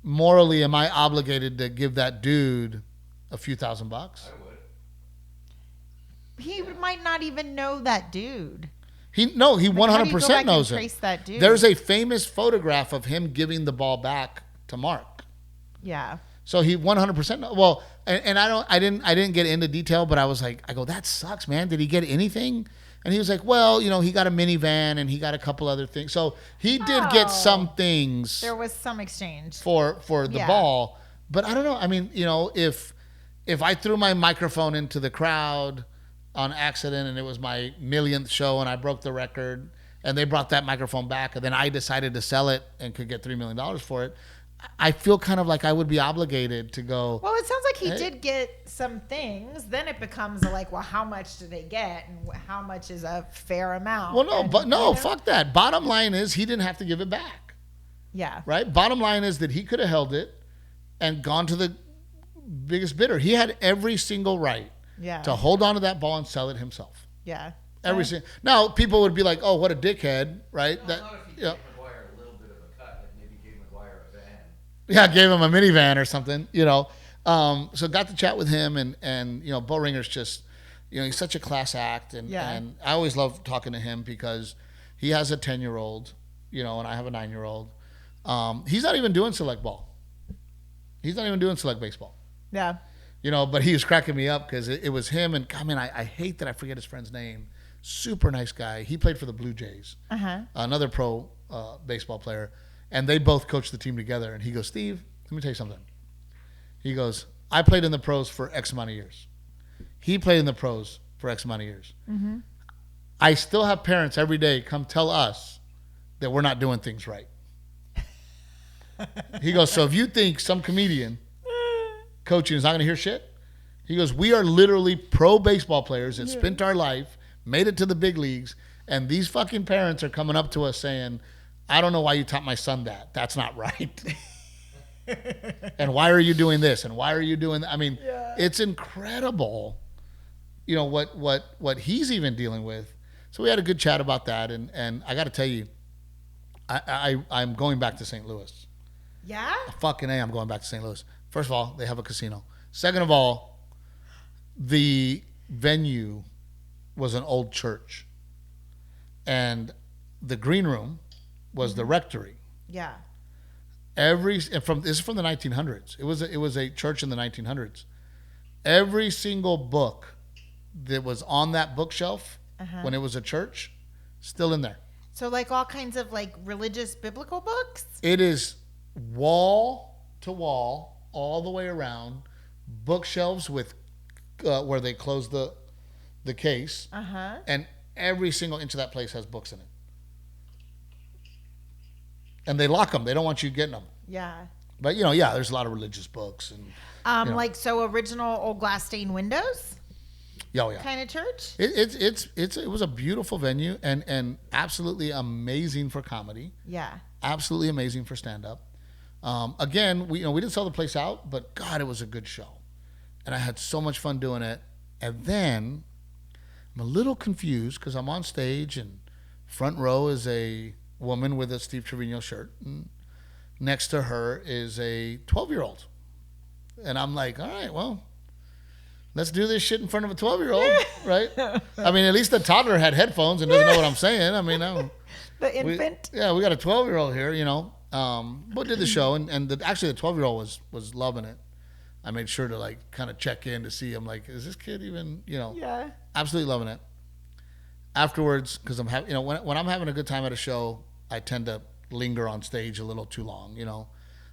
morally, am I obligated to give that dude a few $1,000? I would. He might not even know that dude. He 100% knows him. Trace that dude? There's a famous photograph of him giving the ball back to Mark. Yeah. So he 100%. Well, and I didn't get into detail, but I was like, that sucks, man. Did he get anything? And he was like, well, he got a minivan and he got a couple other things. So he did get some things. There was some exchange for the ball, but I don't know. I mean, if I threw my microphone into the crowd on accident and it was my millionth show and I broke the record and they brought that microphone back and then I decided to sell it and could get $3 million for it, I feel kind of like I would be obligated to go. Well, it sounds like he did get some things. Then it becomes like, well, how much do they get and how much is a fair amount? Well, fuck that. Bottom line is he didn't have to give it back. Yeah. Right? Bottom line is that he could have held it and gone to the biggest bidder. He had every single right Yeah. to hold on to that ball and sell it himself. Yeah. Now, people would be like, "Oh, what a dickhead," right? No, not if you gave McGwire a little bit of a cut, like maybe gave McGwire a van. Yeah, gave him a minivan or something, So got to chat with him, and Bo Ringer's just, he's such a class act, and I always love talking to him because he has a 10-year-old, and I have a 9-year-old. He's not even doing select ball. He's not even doing select baseball. Yeah. But he was cracking me up because it was him, and I hate that I forget his friend's name. Super nice guy. He played for the Blue Jays, another pro baseball player, and they both coached the team together. And he goes, "Steve, let me tell you something." He goes, "I played in the pros for X amount of years. He played in the pros for X amount of years. Mm-hmm. I still have parents every day come tell us that we're not doing things right." He goes, "So if you think some comedian coaching is not going to hear shit," he goes, "we are literally pro baseball players that spent our life, made it to the big leagues, and these fucking parents are coming up to us saying, 'I don't know why you taught my son that. That's not right.' And why are you doing this? And why are you doing that?" I mean, it's incredible, what he's even dealing with. So we had a good chat about that, and I got to tell you, I'm going back to St. Louis. Yeah? Fucking A, I'm going back to St. Louis. First of all, they have a casino. Second of all, the venue was an old church, and the green room was the rectory. Yeah. This is from the 1900s. It was a church in the 1900s. Every single book that was on that bookshelf when it was a church, still in there. So like all kinds of like religious biblical books? It is wall to wall, all the way around, bookshelves with where they close the case, and every single inch of that place has books in it. And they lock them. They don't want you getting them. Yeah. But there's a lot of religious books and like so original old glass stained windows. Yeah. Kind of church. It was a beautiful venue and absolutely amazing for comedy. Yeah. Absolutely Absolutely amazing for stand up. Again, we didn't sell the place out, but God, it was a good show, and I had so much fun doing it. And then I'm a little confused because I'm on stage and front row is a woman with a Steve Trevino shirt, and next to her is a 12-year-old, and I'm like, all right, well, let's do this shit in front of a 12-year-old, right? I mean, at least the toddler had headphones and doesn't know what I'm saying. I mean, the infant. we got a 12-year-old here, but did the show, and actually the 12-year-old was loving it. I made sure to like kind of check in to see. I'm like, is this kid even, Yeah. absolutely loving it. Afterwards, because I'm having, when I'm having a good time at a show, I tend to linger on stage a little too long,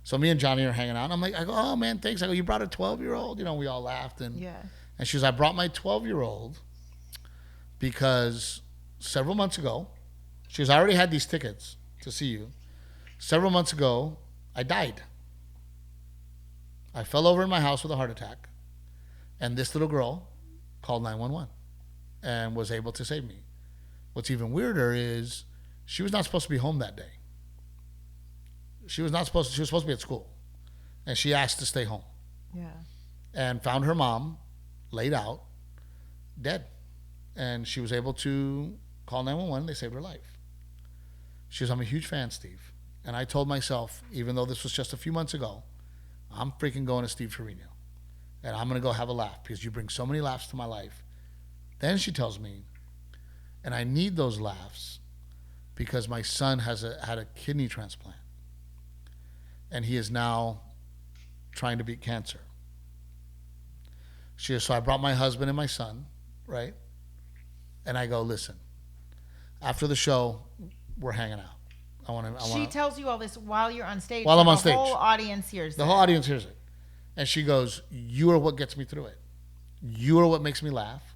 So me and Johnny are hanging out, and I go, "Oh man, thanks." I go, "You brought a 12-year-old?" We all laughed, and she goes, "I brought my 12-year-old because several months ago," she goes, "I already had these tickets to see you. Several months ago, I died. I fell over in my house with a heart attack, and this little girl called 911 and was able to save me. What's even weirder is she was not supposed to be home that day. She was supposed to be at school, and she asked to stay home. Yeah. And found her mom laid out, dead. And she was able to call 911. They saved her life. She goes, "I'm a huge fan, Steve." And I told myself, even though this was just a few months ago, I'm freaking going to Steve Trevino. And I'm going to go have a laugh because you bring so many laughs to my life. Then she tells me, and I need those laughs because my son had a kidney transplant. And he is now trying to beat cancer. She goes, "So I brought my husband and my son, right?" And I go, "Listen, after the show, we're hanging out. She tells you all this while you're on stage. While I'm on stage. The whole audience hears it. The whole audience hears it. And she goes, "You are what gets me through it. You are what makes me laugh.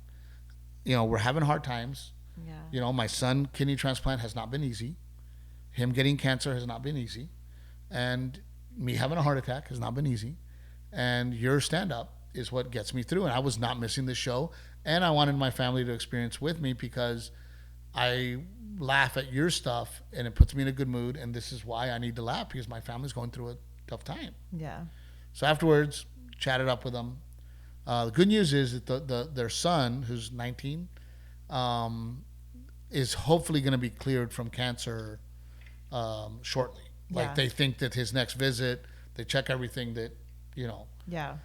We're having hard times. Yeah. My son, kidney transplant has not been easy. Him getting cancer has not been easy. And me having a heart attack has not been easy. And your stand-up is what gets me through." And I was not missing this show. And I wanted my family to experience with me because I laugh at your stuff and it puts me in a good mood. And this is why I need to laugh, because my family's going through a tough time. Yeah. So afterwards, chatted up with them. The good news is that their son, who's 19, is hopefully going to be cleared from cancer shortly. Like they think that his next visit, they check everything that, you know. Yeah.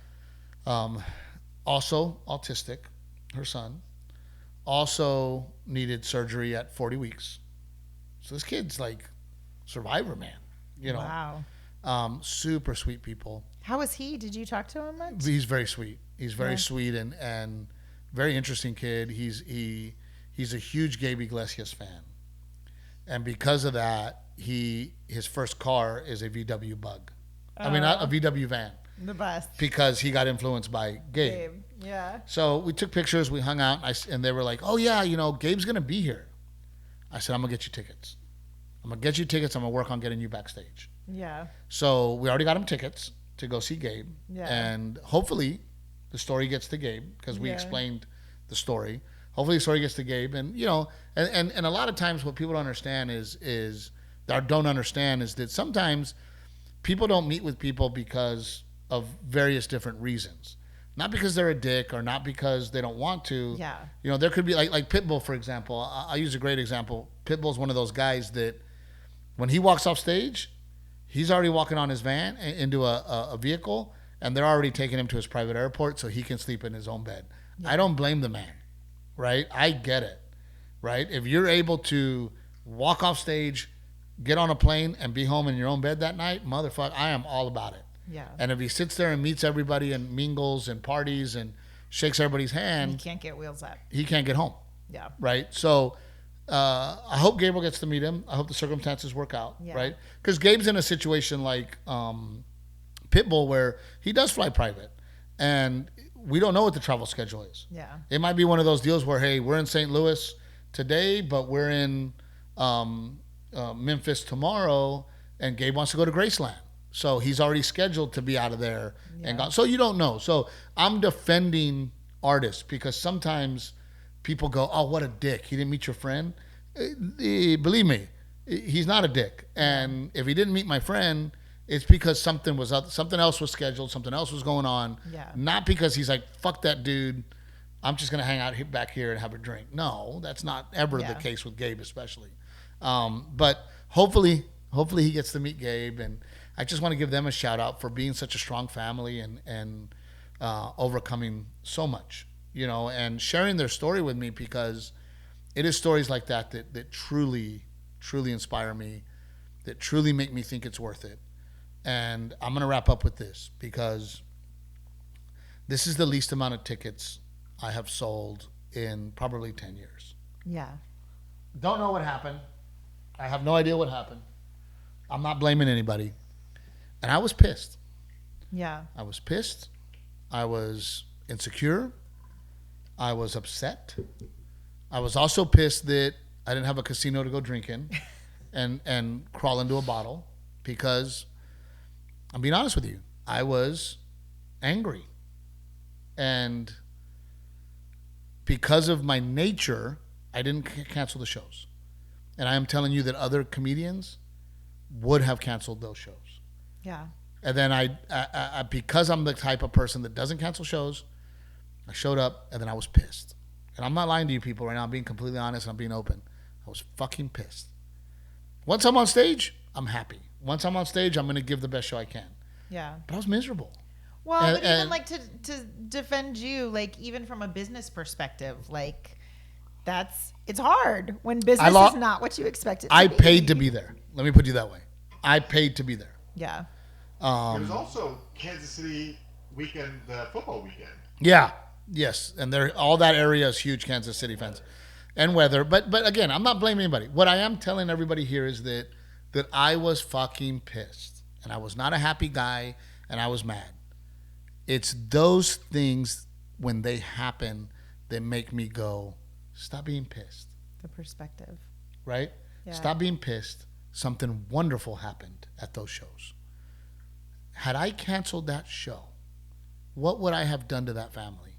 Also autistic, her son. Also needed surgery at 40 weeks. So this kid's like survivor, man. You know. Wow. Super sweet people. How was he? Did you talk to him much? He's very sweet. He's very sweet and very interesting kid. He's a huge Gabe Iglesias fan. And because of that, his first car is a VW Bug. I mean, not a VW van. The best. Because he got influenced by Gabe. Yeah. So we took pictures, we hung out, and they were like, oh, yeah, you know, Gabe's going to be here. I said, I'm going to get you tickets. I'm going to work on getting you backstage. Yeah. So we already got him tickets to go see Gabe. Yeah. And hopefully the story gets to Gabe because we explained the story. Hopefully the story gets to Gabe. And, you know, and a lot of times what people don't understand is that sometimes people don't meet with people because of various different reasons. Not because they're a dick or not because they don't want to. Yeah. You know, there could be like Pitbull, for example. I'll use a great example. Pitbull's one of those guys that when he walks off stage, he's already walking on his van into a vehicle, and they're already taking him to his private airport so he can sleep in his own bed. Yeah. I don't blame the man, right? I get it, right? If you're able to walk off stage, get on a plane, and be home in your own bed that night, motherfucker, I am all about it. Yeah. And if he sits there and meets everybody and mingles and parties and shakes everybody's hand, he can't get wheels up. He can't get home. Yeah. Right? So I hope Gabriel gets to meet him. I hope the circumstances work out. Yeah. Right? Because Gabe's in a situation like Pitbull where he does fly private. And we don't know what the travel schedule is. Yeah. It might be one of those deals where, hey, we're in St. Louis today, but we're in Memphis tomorrow, and Gabe wants to go to Graceland. So he's already scheduled to be out of there and gone. So you don't know. So I'm defending artists because sometimes people go, oh, what a dick. He didn't meet your friend. Believe me, he's not a dick. And if he didn't meet my friend, it's because something else was scheduled, something else was going on. Yeah. Not because he's like, fuck that dude. I'm just going to hang out back here and have a drink. No, that's not ever the case with Gabe especially. But hopefully he gets to meet Gabe, and I just want to give them a shout out for being such a strong family and overcoming so much, you know, and sharing their story with me, because it is stories like that truly, truly inspire me, that truly make me think it's worth it. And I'm going to wrap up with this, because this is the least amount of tickets I have sold in probably 10 years. Yeah. Don't know what happened. I have no idea what happened. I'm not blaming anybody. And I was pissed. Yeah. I was pissed. I was insecure. I was upset. I was also pissed that I didn't have a casino to go drink in and crawl into a bottle, because I'm being honest with you, I was angry. And because of my nature, I didn't cancel the shows. And I am telling you that other comedians would have canceled those shows. Yeah. And then I because I'm the type of person that doesn't cancel shows, I showed up, and then I was pissed. And I'm not lying to you people right now. I'm being completely honest, and I'm being open. I was fucking pissed. Once I'm on stage, I'm happy. Once I'm on stage, I'm going to give the best show I can. Yeah. But I was miserable. Well, but even like to defend you, like even from a business perspective, like it's hard when business is not what you expect it to be. I paid to be there. Let me put you that way. I paid to be there. Yeah. It was also Kansas City weekend, the football weekend. Yeah. Yes. And all that area is huge Kansas City fans. And weather. But again, I'm not blaming anybody. What I am telling everybody here is that I was fucking pissed. And I was not a happy guy, and I was mad. It's those things, when they happen, that make me go, stop being pissed. The perspective. Right? Yeah. Stop being pissed. Something wonderful happened at those shows. Had I canceled that show, what would I have done to that family?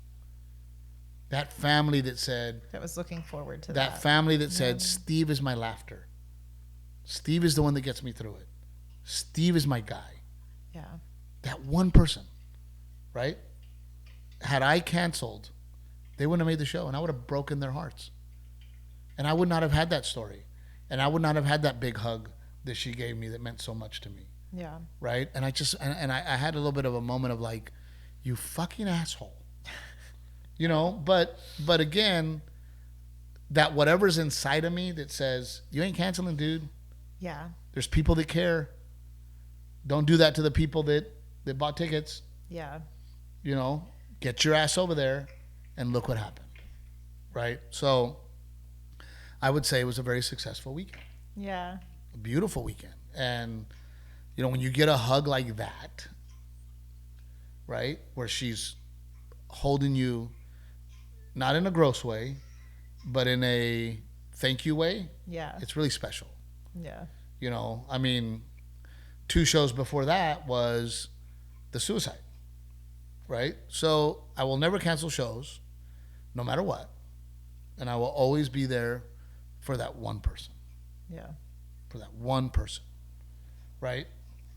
That family that said... That was looking forward to that. That family that said, Steve is my laughter. Steve is the one that gets me through it. Steve is my guy. Yeah. That one person, right? had I canceled, they wouldn't have made the show, and I would have broken their hearts. And I would not have had that story. And I would not have had that big hug that she gave me that meant so much to me. Yeah. Right? And I just, and I had a little bit of a moment of like, you fucking asshole. You know, but again, that whatever's inside of me that says, you ain't canceling, dude. Yeah. There's people that care. Don't do that to the people that bought tickets. Yeah. You know, get your ass over there and look what happened. Right? So I would say it was a very successful weekend. Yeah. A beautiful weekend. And, you know, when you get a hug like that, right, where she's holding you, not in a gross way, but in a thank you way, Yeah. it's really special. Yeah. You know, I mean, 2 shows before that was the suicide, right? So I will never cancel shows, no matter what. And I will always be there for that one person. Yeah. For that one person, right?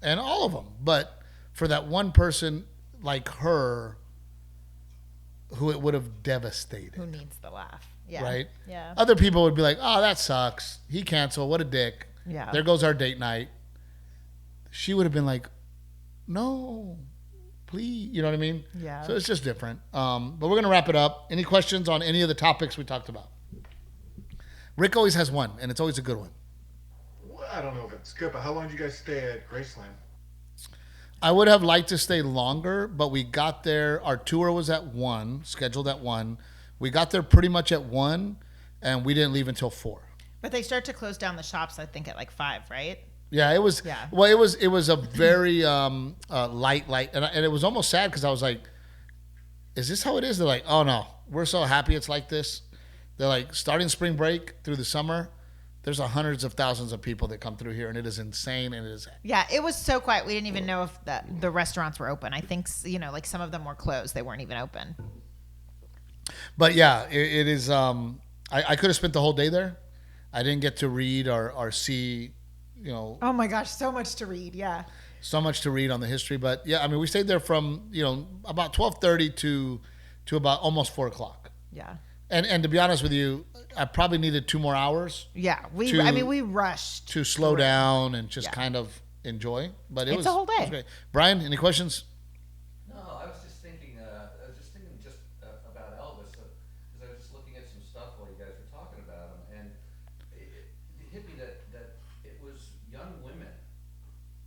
And all of them. But for that one person like her, who it would have devastated. Who needs the laugh? Yeah. Right? Yeah. Other people would be like, oh, that sucks. He canceled. What a dick. Yeah. There goes our date night. She would have been like, no, please. You know what I mean? Yeah. So it's just different. But we're going to wrap it up. Any questions on any of the topics we talked about? Rick always has one, and it's always a good one. Well, I don't know if it's good, but how long did you guys stay at Graceland? I would have liked to stay longer, but we got there. Our tour was at 1, scheduled at 1. We got there pretty much at 1, and we didn't leave until 4. But they start to close down the shops, I think, at like 5, right? Yeah, it was. Yeah. Well, it was a very light, and it was almost sad because I was like, "Is this how it is?" They're like, "Oh no, we're so happy it's like this." They're like, starting spring break through the summer, there's hundreds of thousands of people that come through here, and it is insane, and it is. Yeah, it was so quiet. We didn't even know if the restaurants were open. I think, you know, like some of them were closed. They weren't even open. But yeah, it is. I could have spent the whole day there. I didn't get to read or see, you know. Oh my gosh, so much to read. Yeah. So much to read on the history, but yeah, I mean, we stayed there from, you know, about 12:30 to about almost 4 o'clock. Yeah. And to be honest with you, I probably needed 2 more hours. Yeah. We rushed to slow down and just kind of enjoy. But it's a whole day. It was great. Brian, any questions? No, I was just thinking about Elvis, because I was just looking at some stuff while you guys were talking about him, and it hit me that it was young women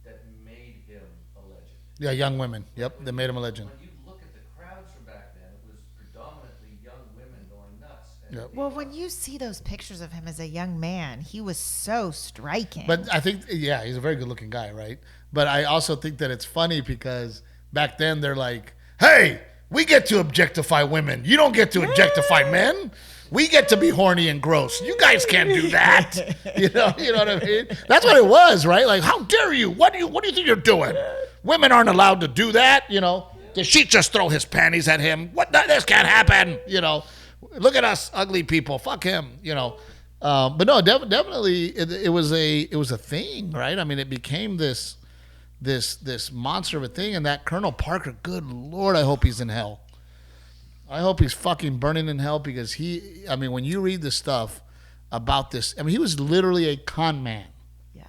that made him a legend. Yeah, young women. Yep, they made him a legend. When you look at the crowds from back then, it was predominantly young women going nuts. And Yep. Well, when you see those pictures of him as a young man, he was so striking. But I think, yeah, he's a very good-looking guy, right? But I also think that it's funny because back then they're like, hey, we get to objectify women. You don't get to objectify men. We get to be horny and gross. You guys can't do that. You know what I mean? That's what it was, right? Like, how dare you? What do you think you're doing? Women aren't allowed to do that, you know. Did she just throw his panties at him? What? This can't happen, you know. Look at us ugly people. Fuck him, you know. But no, definitely it was a thing, right? I mean, it became this monster of a thing, and that Colonel Parker, good Lord, I hope he's in hell. I hope he's fucking burning in hell because when you read the stuff about this, I mean, he was literally a con man. Yeah.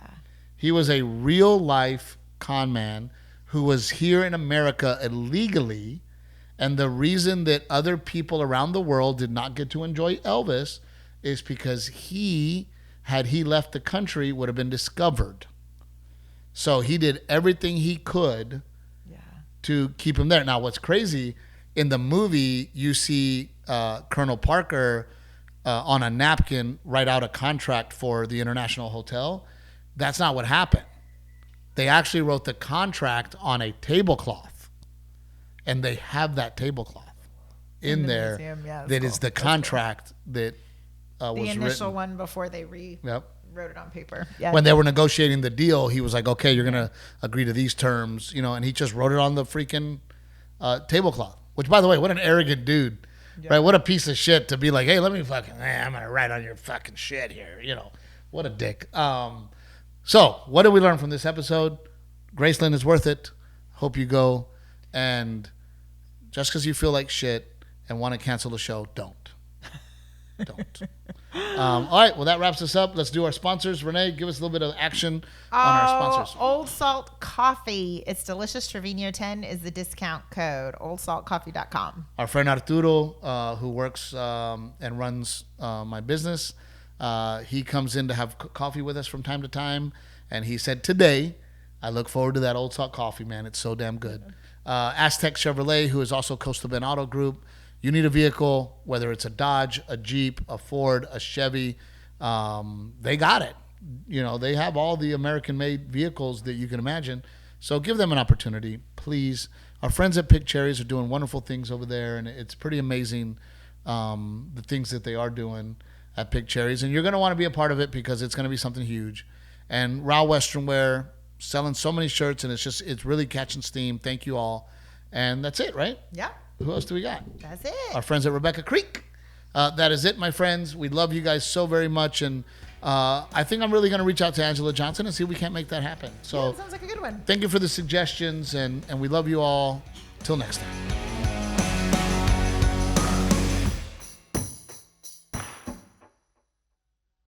He was a real life con man who was here in America illegally, and the reason that other people around the world did not get to enjoy Elvis is because had he left the country, would have been discovered. So he did everything he could to keep him there. Now, what's crazy, in the movie, you see Colonel Parker on a napkin write out a contract for the International Hotel. That's not what happened. They actually wrote the contract on a tablecloth, and they have that tablecloth in the there. museum. Yeah, that cool. is the contract that was the initial written. one before they wrote it on paper. Yeah. When they were negotiating the deal, he was like, okay, you're going to agree to these terms, you know, and he just wrote it on the freaking tablecloth. Which, by the way, what an arrogant dude, right? What a piece of shit to be like, hey, I'm going to write on your fucking shit here, you know. What a dick. So, what did we learn from this episode? Graceland is worth it. Hope you go and Just because you feel like shit and want to cancel the show, don't. All right, well, that wraps us up. Let's do our sponsors. Renee, give us a little bit of action on our sponsors. Old Salt Coffee. It's delicious. Trevino 10 is the discount code. OldSaltCoffee.com. Our friend Arturo, who works and runs my business, he comes in to have coffee with us from time to time. And he said, today, I look forward to that Old Salt Coffee, man. It's so damn good. Aztec Chevrolet, who is also Coastal Bend Auto Group. You need a vehicle, whether it's a Dodge, a Jeep, a Ford, a Chevy, they got it. You know, they have all the American-made vehicles that you can imagine. So give them an opportunity, please. Our friends at Pick Cherries are doing wonderful things over there, and it's pretty amazing the things that they are doing at Pick Cherries. And you're going to want to be a part of it because it's going to be something huge. And Raw Western Wear, selling so many shirts, and it's really catching steam. Thank you all. And that's it, right? Yeah. Who else do we got? That's it. Our friends at Rebecca Creek. That is it, my friends. We love you guys so very much. And I think I'm really going to reach out to Angela Johnson and see if we can't make that happen. So that sounds like a good one. Thank you for the suggestions, and we love you all. Till next time.